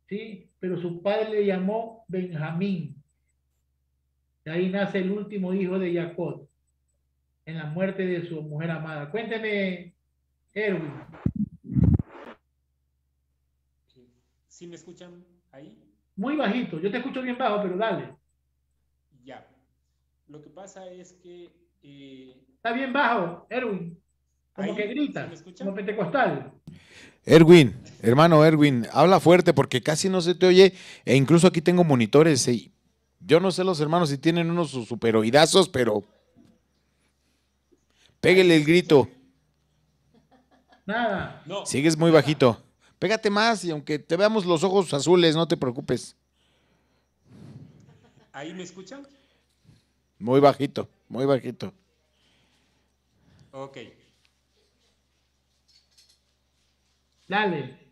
¿sí? Pero su padre le llamó Benjamín. De ahí nace el último hijo de Jacob, en la muerte de su mujer amada. Cuénteme, Erwin. ¿Sí me escuchan ahí? Muy bajito, yo te escucho bien bajo, pero dale. Ya. Lo que pasa es que... Está bien bajo, Erwin. Como ahí, que gritas, ¿sí me escuchan? como pentecostal. Erwin, hermano Erwin, habla fuerte porque casi no se te oye, e incluso aquí tengo monitores, y yo no sé los hermanos si tienen unos super oidazos, pero pégale el grito. Nada. No. Sigues muy bajito. Pégate más, y aunque te veamos los ojos azules, no te preocupes. ¿Ahí me escuchan? Muy bajito, muy bajito. Ok. Dale.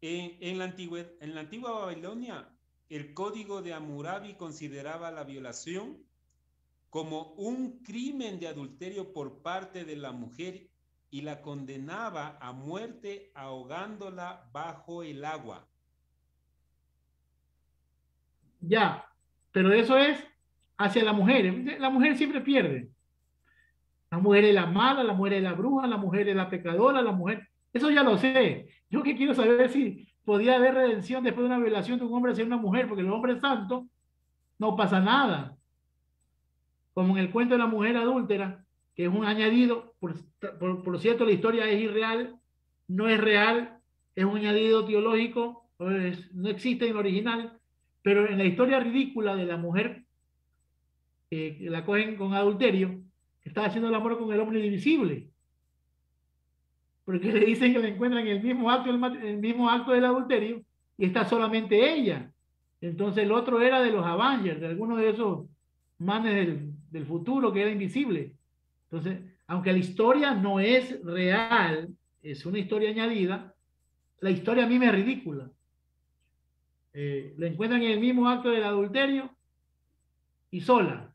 En la antigua Babilonia, el código de Hammurabi consideraba la violación como un crimen de adulterio por parte de la mujer y la condenaba a muerte ahogándola bajo el agua. Ya, pero eso es hacia la mujer. La mujer siempre pierde. La mujer es la mala, la mujer es la bruja, la mujer es la pecadora, la mujer... Eso ya lo sé. Yo que quiero saber si podía haber redención después de una violación de un hombre hacia una mujer, porque el hombre santo no pasa nada. Como en el cuento de la mujer adúltera, que es un añadido, por cierto, la historia es irreal, no es real, es un añadido teológico, no existe en el original, pero en la historia ridícula de la mujer que la cogen con adulterio, está haciendo el amor con el hombre invisible, porque le dicen que le encuentran el mismo acto del adulterio y está solamente ella. Entonces el otro era de los Avengers, de alguno de esos manes del futuro que era invisible. Entonces, aunque la historia no es real, es una historia añadida, la historia a mí me es ridícula. Le encuentran en el mismo acto del adulterio y sola.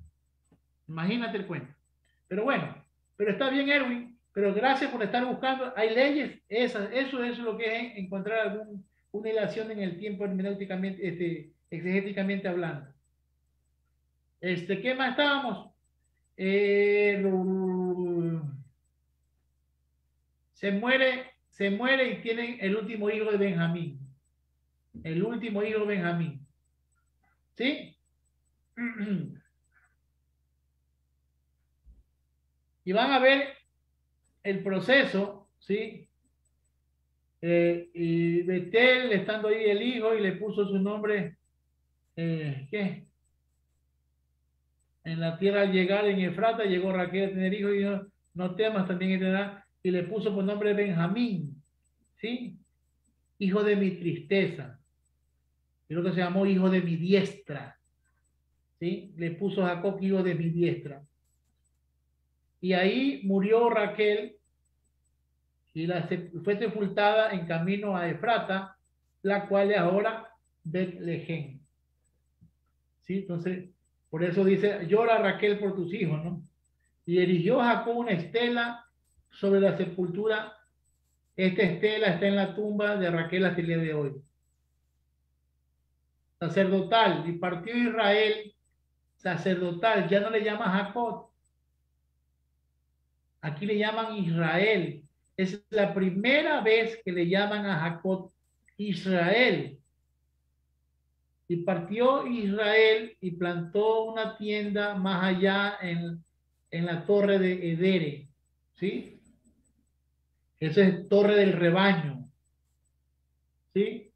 Imagínate el cuento. Pero bueno, pero está bien, Erwin, pero gracias por estar buscando. Hay leyes, eso es lo que es encontrar una ilación en el tiempo hermenéuticamente, exegéticamente hablando. ¿Qué más estábamos? Se muere y tienen el último hijo de Benjamín. El último hijo de Benjamín. ¿Sí? Y van a ver el proceso, ¿sí? Y Betel, estando ahí el hijo, y le puso su nombre, ¿qué? En la tierra al llegar en Efrata, llegó Raquel a tener hijos y dijo, no temas, también tendrá, y le puso por nombre Benjamín, ¿sí? Hijo de mi tristeza. Y lo que se llamó hijo de mi diestra, ¿sí? Le puso a Jacob hijo de mi diestra. Y ahí murió Raquel y fue sepultada en camino a Efrata, la cual es ahora Betlehem. ¿Sí? Entonces, por eso dice, llora Raquel por tus hijos, ¿no? Y erigió Jacob una estela sobre la sepultura. Esta estela está en la tumba de Raquel hasta el día de hoy. Sacerdotal, y partió Israel sacerdotal, ya no le llama Jacob, aquí le llaman Israel. Es la primera vez que le llaman a Jacob Israel. Y partió Israel y plantó una tienda más allá en la torre de Edere. ¿Sí? Eso es torre del rebaño. ¿Sí?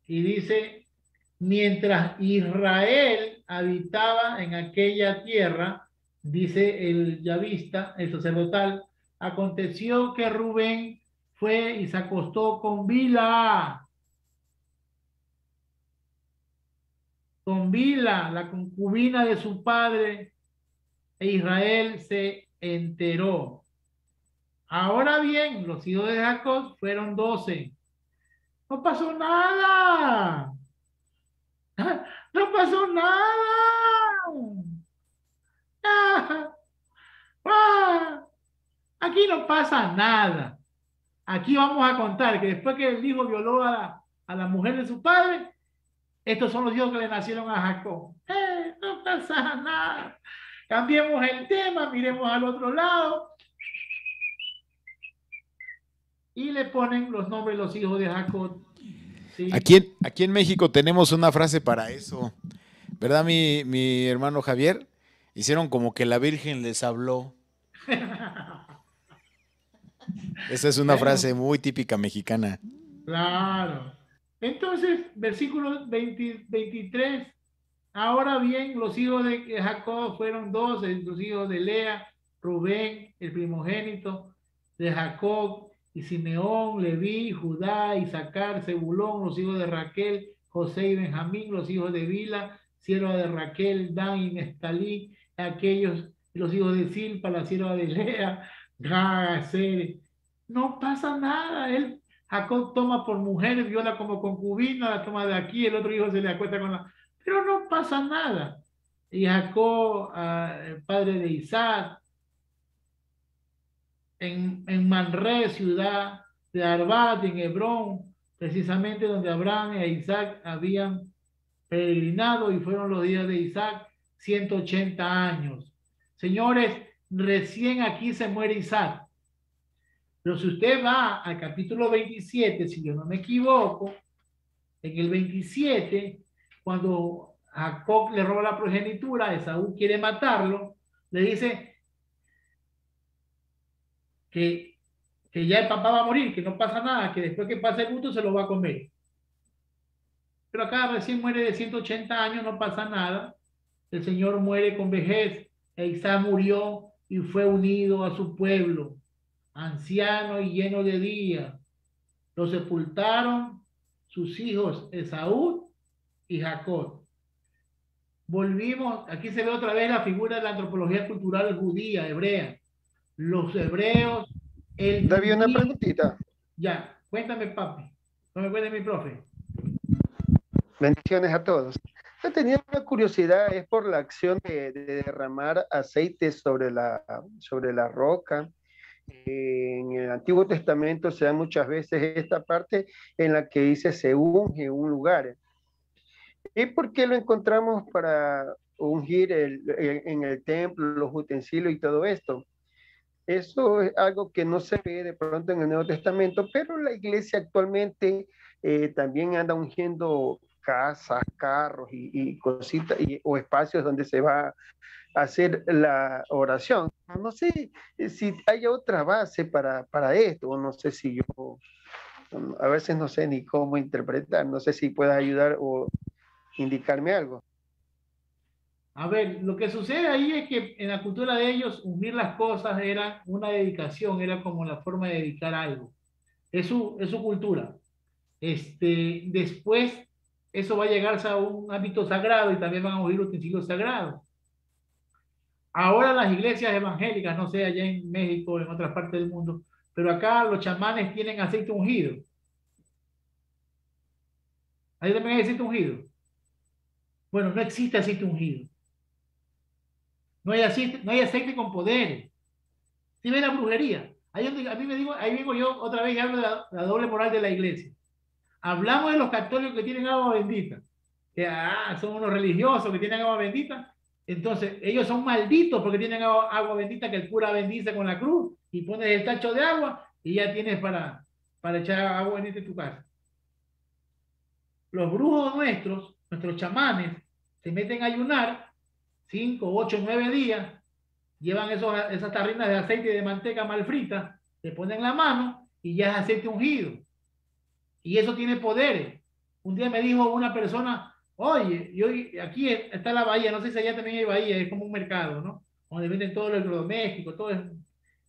Y dice, mientras Israel habitaba en aquella tierra, dice el yavista, el sacerdotal, aconteció que Rubén fue y se acostó con Bila, la concubina de su padre, e Israel se enteró. Ahora bien, los hijos de Jacob fueron 12. No pasó nada. No pasó nada. Aquí no pasa nada. Aquí vamos a contar que después que el hijo violó a la mujer de su padre, estos son los hijos que le nacieron a Jacob. No pasa nada. Cambiemos el tema, miremos al otro lado. Y le ponen los nombres de los hijos de Jacob. ¿Sí? Aquí en México tenemos una frase para eso. ¿Verdad, mi hermano Javier? Hicieron como que la Virgen les habló. Esa es una frase muy típica mexicana. Claro. Entonces, versículo 23. Ahora bien, los hijos de Jacob fueron 12, los hijos de Lea, Rubén, el primogénito de Jacob, y Simeón, Leví, Judá, Isaacar, Zebulón, los hijos de Raquel, José y Benjamín, los hijos de Bila, sierva de Raquel, Dan y Nestalí, aquellos, los hijos de Silpa, la sierva de Lea, Gaser. No pasa nada, Jacob toma por mujer, viola como concubina, la toma de aquí, el otro hijo se le acuesta con la... Pero no pasa nada. Y Jacob, el padre de Isaac, en Manré, ciudad de Arbat, en Hebrón, precisamente donde Abraham e Isaac habían peregrinado y fueron los días de Isaac 180 años. Señores, recién aquí se muere Isaac. Pero si usted va al capítulo 27, si yo no me equivoco, en el 27, cuando Jacob le roba la progenitura, Esaú quiere matarlo, le dice que ya el papá va a morir, que no pasa nada, que después que pase el luto se lo va a comer. Pero acá recién muere de 180 años, no pasa nada. El Señor muere con vejez. E Isaac murió y fue unido a su pueblo, anciano y lleno de días. Lo sepultaron sus hijos Esaú y Jacob. Volvimos, aquí se ve otra vez la figura de la antropología cultural judía, hebrea. Los hebreos, David, una preguntita. Ya, cuéntame, papi. No me cuente mi profe. Bendiciones a todos. Yo tenía una curiosidad, es por la acción de derramar aceite sobre la roca. En el Antiguo Testamento se da muchas veces esta parte en la que dice se unge un lugar. ¿Y por qué lo encontramos para ungir en el templo, los utensilios y todo esto? Eso es algo que no se ve de pronto en el Nuevo Testamento, pero la iglesia actualmente también anda ungiendo casas, carros y cositas o espacios donde se va a hacer la oración. No sé si hay otra base para esto, no sé si yo, a veces no sé ni cómo interpretar, no sé si puedas ayudar o indicarme algo. A ver, lo que sucede ahí es que en la cultura de ellos unir las cosas era una dedicación, era como la forma de dedicar algo. Es su cultura. Después eso va a llegarse a un ámbito sagrado y también van a unir utensilios sagrados. Ahora las iglesias evangélicas, no sé, allá en México o en otras partes del mundo, pero acá los chamanes tienen aceite ungido. Ahí también hay aceite ungido. Bueno, no existe aceite ungido. No hay aceite con poderes. Si ven la brujería, ahí vengo yo otra vez y hablo de la doble moral de la iglesia. Hablamos de los católicos que tienen agua bendita, que son unos religiosos que tienen agua bendita. Entonces, ellos son malditos porque tienen agua bendita que el cura bendice con la cruz y pones el tacho de agua y ya tienes para echar agua bendita en tu casa. Los brujos nuestros chamanes, se meten a ayunar 5, 8, 9 días, llevan esas tarrinas de aceite y de manteca mal frita, le ponen la mano y ya es aceite ungido. Y eso tiene poderes. Un día me dijo una persona, oye, aquí está la bahía, no sé si allá también hay bahía, es como un mercado, ¿no? Donde venden todo lo electrodoméstico,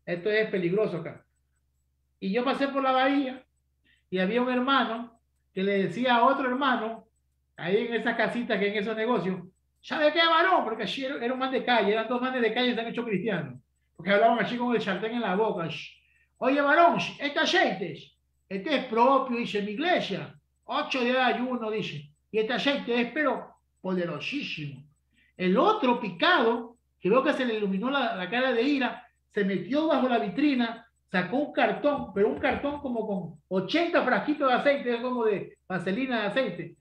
esto es peligroso acá. Y yo pasé por la bahía y había un hermano que le decía a otro hermano, ahí en esas casitas que en esos negocios, ¿sabe qué, varón? Porque allí era un man de calle, eran dos manes de calle que se han hecho cristianos, porque hablaban así con el sartén en la boca. Oye, varón, este aceite es propio, dice mi iglesia, 8 días de ayuno, dice, y este aceite es pero poderosísimo. El otro picado, que veo que se le iluminó la cara de ira, se metió bajo la vitrina, sacó un cartón, pero un cartón como con 80 frasquitos de aceite, como de vaselina de aceite.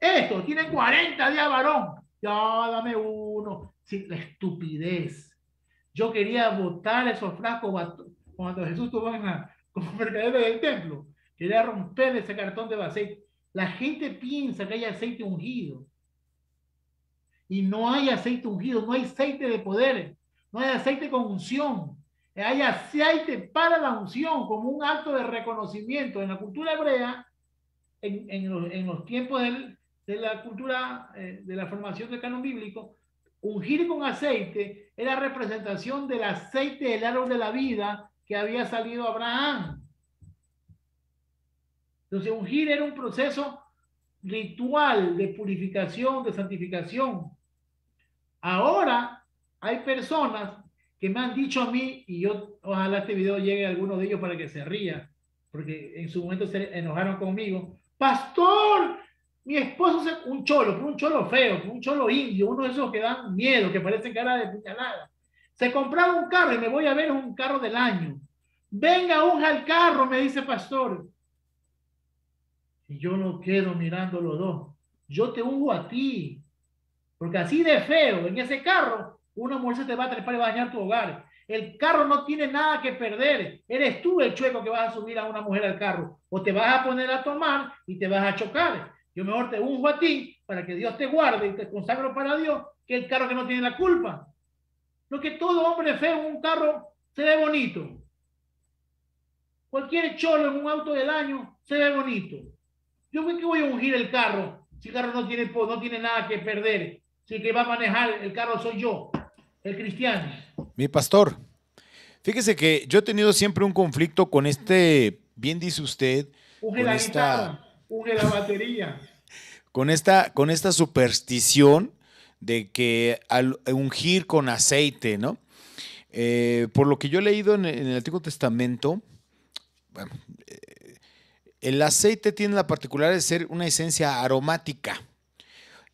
Esto, tienen 40 días, varón. Ya, dame uno. Sí, la estupidez. Yo quería botar esos frascos cuando Jesús estuvo como mercader del templo. Quería romper ese cartón de aceite. La gente piensa que hay aceite ungido. Y no hay aceite ungido, no hay aceite de poder, no hay aceite con unción. Hay aceite para la unción, como un acto de reconocimiento. En la cultura hebrea, en los tiempos de la cultura, de la formación del canon bíblico, ungir con aceite era representación del aceite del árbol de la vida que había salido Abraham. Entonces, ungir era un proceso ritual de purificación, de santificación. Ahora hay personas que me han dicho a mí, y yo ojalá este video llegue a alguno de ellos para que se ría, porque en su momento se enojaron conmigo. Pastor, mi esposo un cholo feo, un cholo indio, uno de esos que dan miedo, que parecen cara de puñalada. Se compraba un carro y me voy a ver un carro del año. Venga, unja el carro, me dice pastor. Y yo lo quedo mirando los dos. yo te unjo a ti. Porque así de feo, en ese carro, una mujer se te va a trepar y va a dañar tu hogar. El carro no tiene nada que perder. Eres tú el chueco que vas a subir a una mujer al carro. O te vas a poner a tomar y te vas a chocar. Yo mejor te unjo a ti para que Dios te guarde y te consagro para Dios, que el carro que no tiene la culpa. No que todo hombre feo en un carro se ve bonito. Cualquier cholo en un auto del año se ve bonito. Yo que voy a ungir el carro si el carro no tiene nada que perder. Si el que va a manejar el carro soy yo, el cristiano. Mi pastor, fíjese que yo he tenido siempre un conflicto con bien dice usted, Unge la guitarra, unge la batería. Con esta superstición de que al ungir con aceite, ¿no? Por lo que yo he leído en el Antiguo Testamento, bueno, el aceite tiene la particularidad de ser una esencia aromática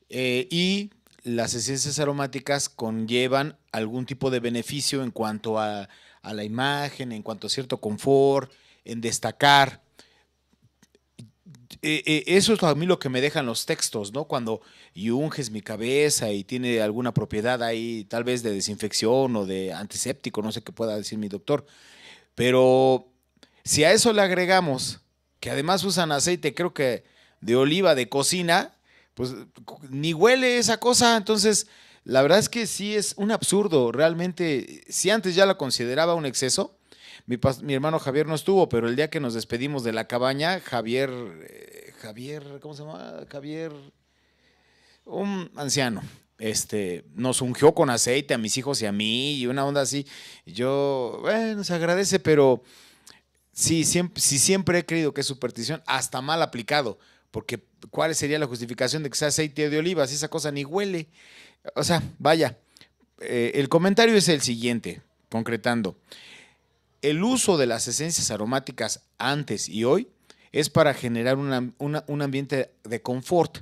y las esencias aromáticas conllevan algún tipo de beneficio en cuanto a la imagen, en cuanto a cierto confort, en destacar. Eso es a mí lo que me dejan los textos, ¿no? Cuando y unges mi cabeza y tiene alguna propiedad ahí, tal vez de desinfección o de antiséptico, no sé qué pueda decir mi doctor. Pero si a eso le agregamos que además usan aceite, creo que de oliva, de cocina, pues ni huele esa cosa. Entonces, la verdad es que sí es un absurdo. Realmente, si antes ya la consideraba un exceso, mi hermano Javier no estuvo, pero el día que nos despedimos de la cabaña, Javier, ¿cómo se llama? Javier, un anciano, nos ungió con aceite a mis hijos y a mí, y una onda así. Yo, bueno, se agradece, pero sí, siempre he creído que es superstición, hasta mal aplicado, porque ¿cuál sería la justificación de que sea aceite de oliva si esa cosa ni huele? O sea, vaya, el comentario es el siguiente, concretando. El uso de las esencias aromáticas antes y hoy es para generar un ambiente de confort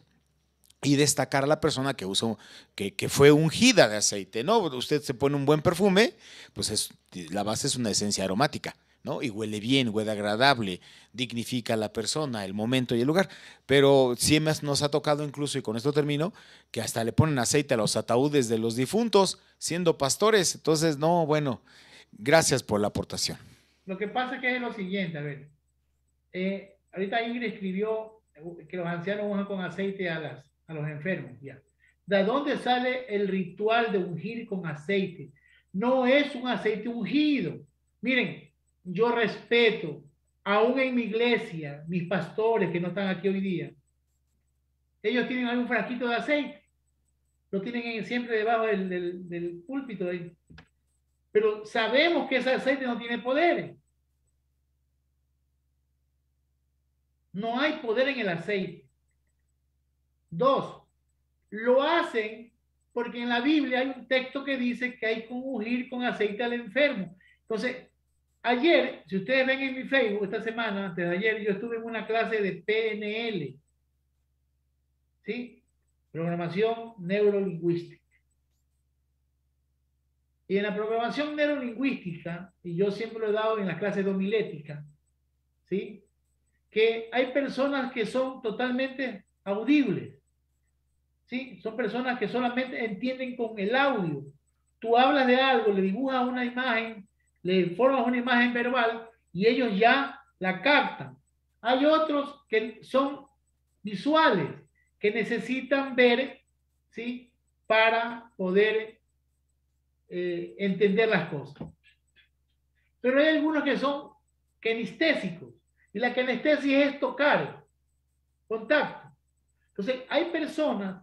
y destacar a la persona que usa, que fue ungida de aceite, ¿no? Usted se pone un buen perfume, pues la base es una esencia aromática, ¿no? Y huele bien, huele agradable, dignifica a la persona, el momento y el lugar. Pero sí nos ha tocado incluso, y con esto termino, que hasta le ponen aceite a los ataúdes de los difuntos, siendo pastores. Entonces, no, bueno, gracias por la aportación. Lo que pasa es que es lo siguiente, a ver. Ahorita Ingrid escribió que los ancianos unjan con aceite a los enfermos. Ya. ¿De dónde sale el ritual de ungir con aceite? No es un aceite ungido. Miren, yo respeto, aún en mi iglesia, mis pastores que no están aquí hoy día, ellos tienen algún frasquito de aceite, lo tienen siempre debajo del púlpito ahí. Pero sabemos que ese aceite no tiene poderes. No hay poder en el aceite. 2, lo hacen porque en la Biblia hay un texto que dice que hay que ungir con aceite al enfermo. Entonces, ayer, si ustedes ven en mi Facebook, esta semana, antes de ayer, yo estuve en una clase de PNL, ¿sí? Programación neurolingüística. Y en la programación neurolingüística, y yo siempre lo he dado en las clases de homilética, ¿sí? Que hay personas que son totalmente audibles, ¿sí? Son personas que solamente entienden con el audio. Tú hablas de algo, le dibujas una imagen, le formas una imagen verbal y ellos ya la captan. Hay otros que son visuales, que necesitan ver, ¿sí? Para poder entender las cosas. Pero hay algunos que son kinestésicos. Y la kinestesis es tocar, contacto. Entonces, hay personas,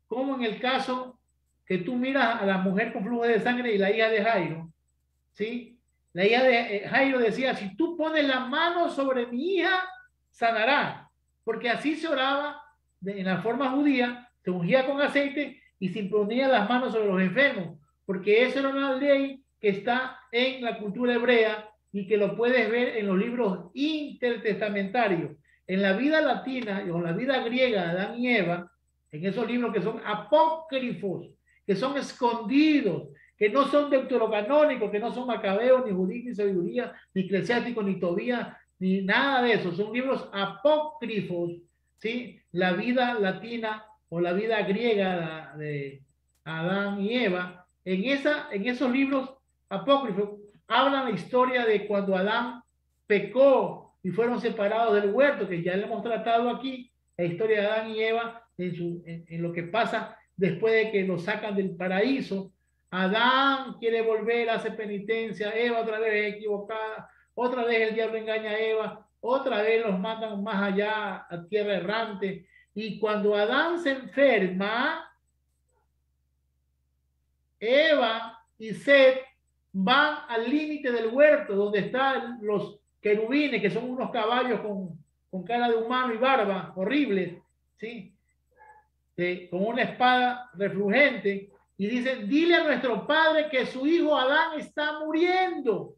como en el caso que tú miras a la mujer con flujo de sangre y la hija de Jairo, ¿sí? La hija de Jairo decía, si tú pones la mano sobre mi hija, sanará. Porque así se oraba en la forma judía, se ungía con aceite y se imponía las manos sobre los enfermos. Porque eso era una ley que está en la cultura hebrea y que lo puedes ver en los libros intertestamentarios. En la vida latina o en la vida griega de Adán y Eva, en esos libros que son apócrifos, que son escondidos, que no son deuterocanónicos, que no son macabeos, ni judíos, ni sabiduría, ni eclesiásticos, ni Tobías, ni nada de eso. Son libros apócrifos, ¿sí? La vida latina o la vida griega de Adán y Eva, en esos libros apócrifos, hablan la historia de cuando Adán pecó y fueron separados del huerto, que ya le hemos tratado aquí, la historia de Adán y Eva en lo que pasa después de que lo sacan del paraíso. Adán quiere volver, hace penitencia, Eva otra vez es equivocada, otra vez el diablo engaña a Eva, otra vez los mandan más allá a tierra errante. Y cuando Adán se enferma, Eva y Set van al límite del huerto donde están los querubines, que son unos caballos con cara de humano y barba, horribles, ¿sí? Con una espada refulgente, y dicen, dile a nuestro padre que su hijo Adán está muriendo,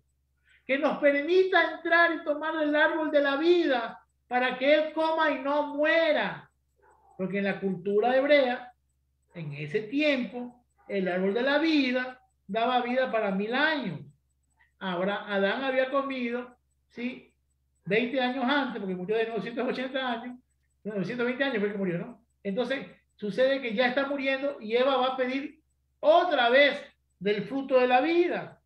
que nos permita entrar y tomar el árbol de la vida para que él coma y no muera. Porque en la cultura hebrea, en ese tiempo, el árbol de la vida daba vida para 1000 años. Ahora, Adán había comido, ¿sí? 20 años antes, porque murió de 980 años, 920 años fue que murió, ¿no? Entonces, sucede que ya está muriendo y Eva va a pedir otra vez del fruto de la vida.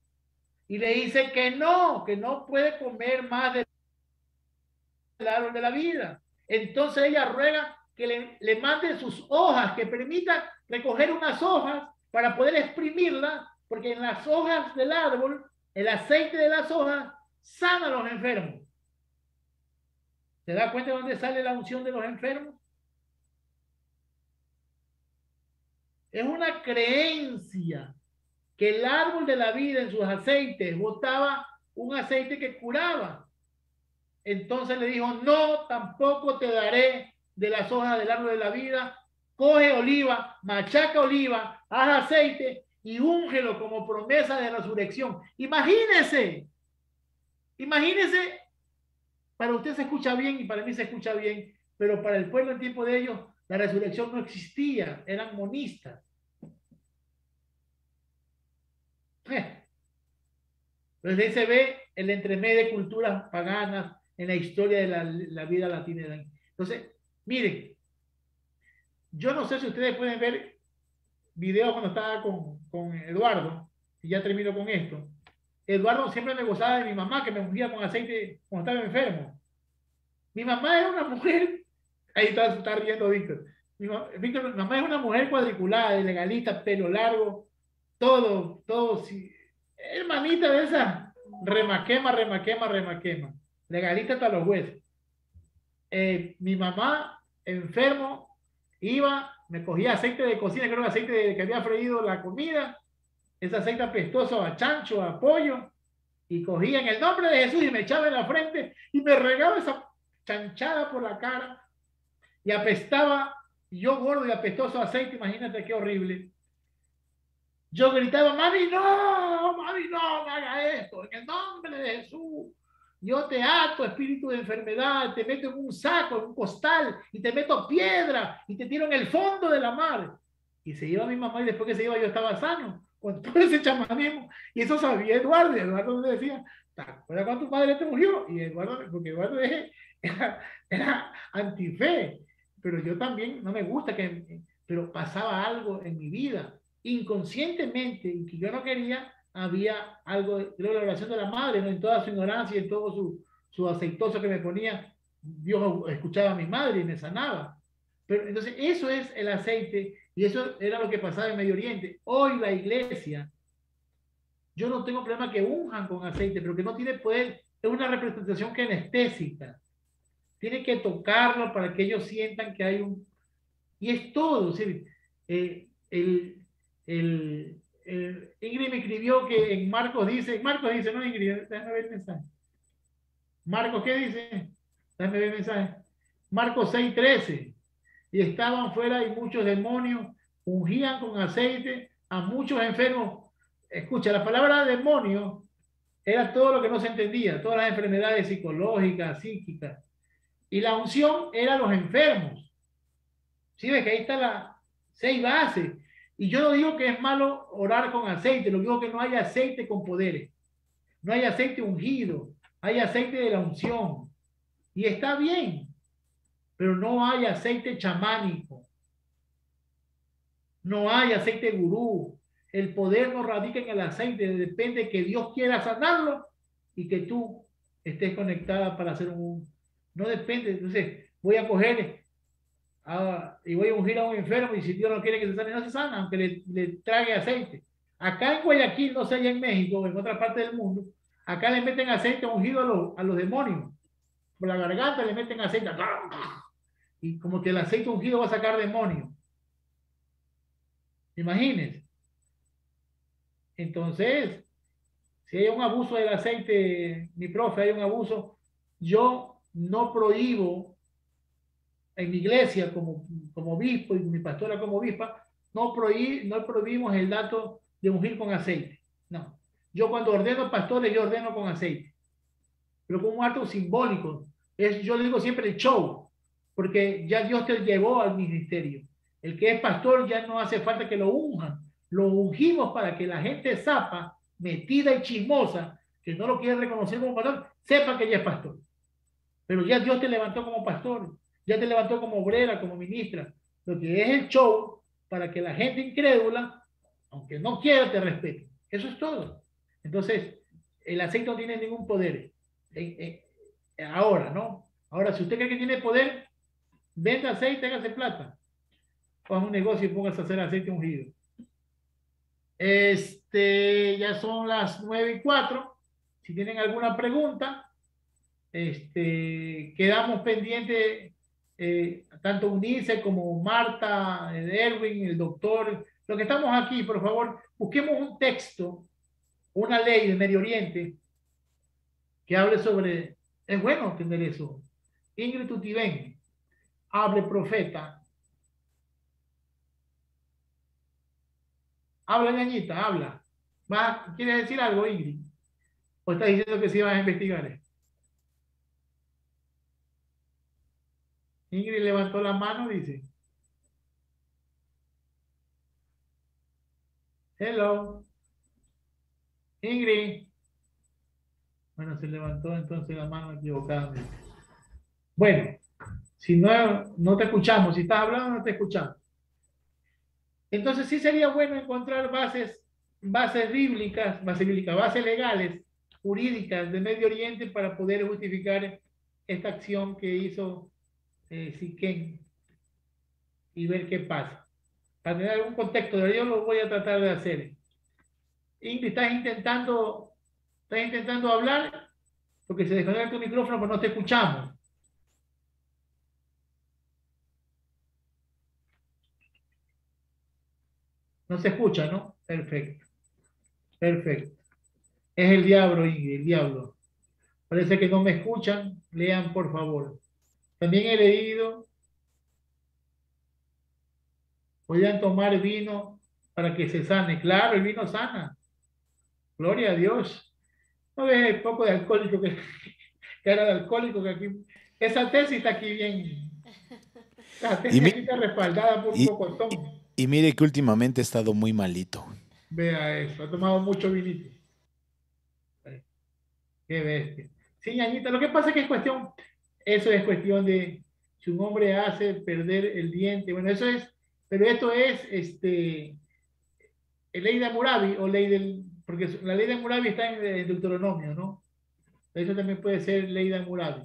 Y le dice que no puede comer más del árbol de la vida. Entonces ella ruega que le mande sus hojas, que permita recoger unas hojas para poder exprimirlas, porque en las hojas del árbol, el aceite de las hojas sana a los enfermos. ¿Se da cuenta de dónde sale la unción de los enfermos? Es una creencia que el árbol de la vida en sus aceites botaba un aceite que curaba. Entonces le dijo, no, tampoco te daré de las hojas del árbol de la vida. Coge oliva, machaca oliva, haz aceite y úngelo como promesa de resurrección. Imagínese, para usted se escucha bien y para mí se escucha bien, pero para el pueblo en tiempo de ellos la resurrección no existía, eran monistas. Desde ahí se ve el entremedio de culturas paganas en la historia de la vida latina. Entonces, miren, yo no sé si ustedes pueden ver videos cuando estaba con Eduardo, y ya termino con esto. Eduardo siempre me gozaba de mi mamá, que me ungía con aceite cuando estaba enfermo. Mi mamá era una mujer, ahí está riendo Víctor. Mi mamá es una mujer cuadriculada, legalista, pelo largo, todo, sí. Hermanita de esa, remaquema, legalista hasta los huesos. Mi mamá, enfermo, iba, me cogía aceite de cocina, creo que aceite que había freído la comida, ese aceite apestoso a chancho, a pollo, y cogía en el nombre de Jesús y me echaba en la frente y me regaba esa chanchada por la cara y apestaba, y yo gordo y apestoso aceite, imagínate qué horrible. Yo gritaba, mami, no me haga esto, en el nombre de Jesús. Yo te ato, espíritu de enfermedad, te meto en un saco, en un costal, y te meto piedra, y te tiro en el fondo de la mar. Y se iba mi mamá, y después que se iba yo estaba sano, con todo ese chamanismo. Y eso sabía Eduardo, y Eduardo me decía, ¿te acuerdas cuando tu padre te murió? Y Eduardo, porque Eduardo era antife, pero yo también, no me gusta pero pasaba algo en mi vida inconscientemente y que yo no quería, había algo de la oración de la madre, ¿no? En toda su ignorancia y en todo su aceitoso que me ponía, Dios escuchaba a mi madre y me sanaba. Pero entonces eso es el aceite y eso era lo que pasaba en Medio Oriente. Hoy la iglesia, yo no tengo problema que unjan con aceite, pero que no tiene poder, es una representación que anestésica. Tiene que tocarlo para que ellos sientan que hay un... Y es todo, ¿sí? Ingrid me escribió que en Marcos dice, no Ingrid, déjame ver el mensaje. Marcos, ¿qué dice? Déjame ver el mensaje. Marcos 6:13. Y estaban fuera y muchos demonios ungían con aceite a muchos enfermos. Escucha, la palabra demonio era todo lo que no se entendía, todas las enfermedades psicológicas, psíquicas. Y la unción era los enfermos. ¿Sí ves que ahí están las 6 bases? Y yo no digo que es malo orar con aceite, lo digo que no hay aceite con poderes. No hay aceite ungido, hay aceite de la unción. Y está bien. pero no hay aceite chamánico. No hay aceite gurú. El poder no radica en el aceite, depende de que Dios quiera sanarlo y que tú estés conectada para hacer no depende. Entonces, voy a coger y voy a ungir a un enfermo y si Dios no quiere que se sane, no se sana, aunque le trague aceite. Acá en Guayaquil, no sé, allá en México o en otra parte del mundo, acá le meten aceite ungido a los demonios. Por la garganta le meten aceite. Y como que el aceite ungido va a sacar demonios. Imagínense. Entonces, si hay un abuso del aceite, mi profe, hay un abuso, yo no prohíbo en mi iglesia como obispo y mi pastora como obispa, no prohibimos el dato de ungir con aceite. No. Yo cuando ordeno pastores, yo ordeno con aceite. Pero como un acto simbólico. Yo le digo siempre el show, porque ya Dios te llevó al ministerio. El que es pastor ya no hace falta que lo unjan. Lo ungimos para que la gente zapa, metida y chismosa, que no lo quiere reconocer como pastor, sepa que ya es pastor. Pero ya Dios te levantó como pastor, ya te levantó como obrera, como ministra. Lo que es el show para que la gente incrédula, aunque no quiera, te respete. Eso es todo. Entonces, el aceite no tiene ningún poder. Ahora, ¿no? Ahora, si usted cree que tiene poder, venda aceite, hágase plata. Haga un negocio y póngase a hacer aceite ungido. Ya son las 9:04. Si tienen alguna pregunta, quedamos pendientes, tanto Unice como Marta, Erwin, el doctor, los que estamos aquí, por favor, busquemos un texto, una ley de Medio Oriente que hable sobre, es bueno tener eso. Ingrid Tutibén, hable profeta. Habla, ñañita, habla. ¿Quieres decir algo, Ingrid? ¿O estás diciendo que sí vas a investigar? Ingrid levantó la mano, dice. Hello. Ingrid. Bueno, se levantó entonces la mano equivocada. Bueno, si no te escuchamos. Si estás hablando, no te escuchamos. Entonces sí sería bueno encontrar bases bíblicas, bases legales, jurídicas de Medio Oriente para poder justificar esta acción que hizo Siquén y ver qué pasa. Para tener algún contexto, yo lo voy a tratar de hacer. Ingrid, estás intentando hablar porque se desconecta tu micrófono, pero no te escuchamos. No se escucha, ¿no? Perfecto. Perfecto. Es el diablo, Ingrid, el diablo. Parece que no me escuchan. Lean, por favor. También he leído. Podrían tomar vino para que se sane. Claro, el vino sana. Gloria a Dios. No ves el poco de alcohólico que era de alcohólico que aquí. Esa tesis está aquí bien. La tesis aquí está respaldada por un pocotón. Y mire que últimamente he estado muy malito. Vea eso, ha tomado mucho vinito. Qué bestia. Sí, ñañita, lo que pasa es que eso es cuestión de si un hombre hace perder el diente. Bueno, eso es, pero esto es ley de Hammurabi o porque la ley de Hammurabi está en Deuteronomio, ¿no? Eso también puede ser ley de Hammurabi.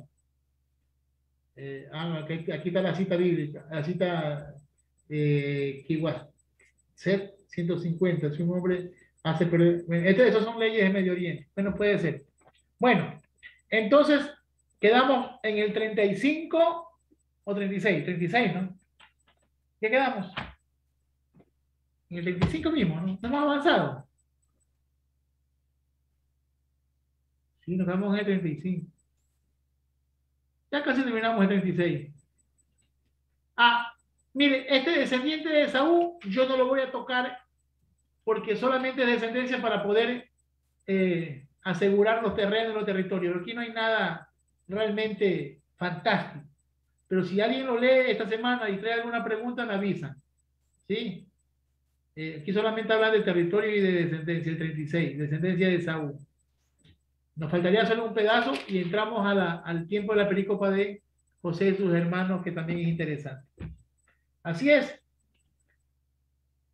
Aquí está la cita bíblica, la cita Kiwas, 150, si un hombre hace perder. Esas son leyes de Medio Oriente. Bueno, puede ser. Bueno, entonces quedamos en el 35 o 36, ¿no? ¿Qué quedamos? En el 35 mismo, ¿no? ¿No hemos avanzado? Sí, nos quedamos en el 35. Ya casi terminamos el 36. Mire, este descendiente de Esaú, yo no lo voy a tocar porque solamente es descendencia para poder asegurar los terrenos, los territorios. Aquí no hay nada realmente fantástico. Pero si alguien lo lee esta semana y trae alguna pregunta, me avisan. ¿Sí? Aquí solamente hablan de territorio y de descendencia, el 36, descendencia de Esaú. Nos faltaría hacer un pedazo y entramos al tiempo de la perícopa de José y sus hermanos, que también es interesante. Así es.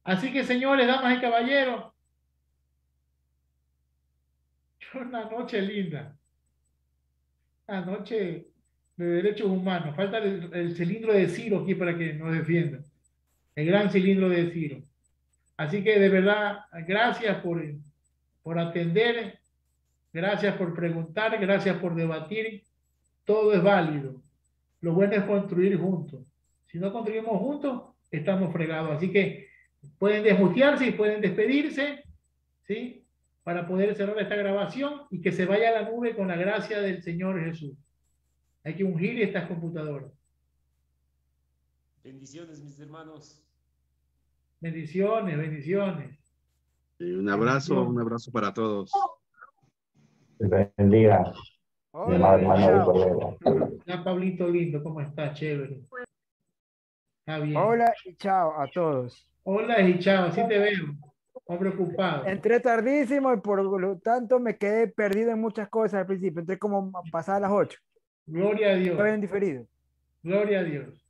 Así que, señores, damas y caballeros, una noche linda. Una noche de derechos humanos. Falta el cilindro de Ciro aquí para que nos defienda. El gran cilindro de Ciro. Así que, de verdad, gracias por atender, gracias por preguntar, gracias por debatir. Todo es válido. Lo bueno es construir juntos. Si no construimos juntos, estamos fregados. Así que pueden desmutearse y pueden despedirse, ¿sí? Para poder cerrar esta grabación y que se vaya a la nube con la gracia del Señor Jesús. Hay que ungir estas computadoras. Bendiciones, mis hermanos. Bendiciones, bendiciones. Un abrazo para todos. Que bendiga. Mi amado hermano de Cordero. Ya, Pablito lindo, ¿cómo está? Chévere. Está bien. Hola y chao a todos. Hola y chao, así te veo. Hombre ocupado. Entré tardísimo y por lo tanto me quedé perdido en muchas cosas al principio. Entré como pasadas las 8. Gloria a Dios. Estoy en diferido. Gloria a Dios.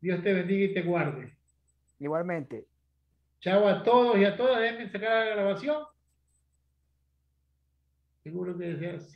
Dios te bendiga y te guarde. Igualmente. Chao a todos y a todas. Déjenme sacar la grabación. Seguro que deseas.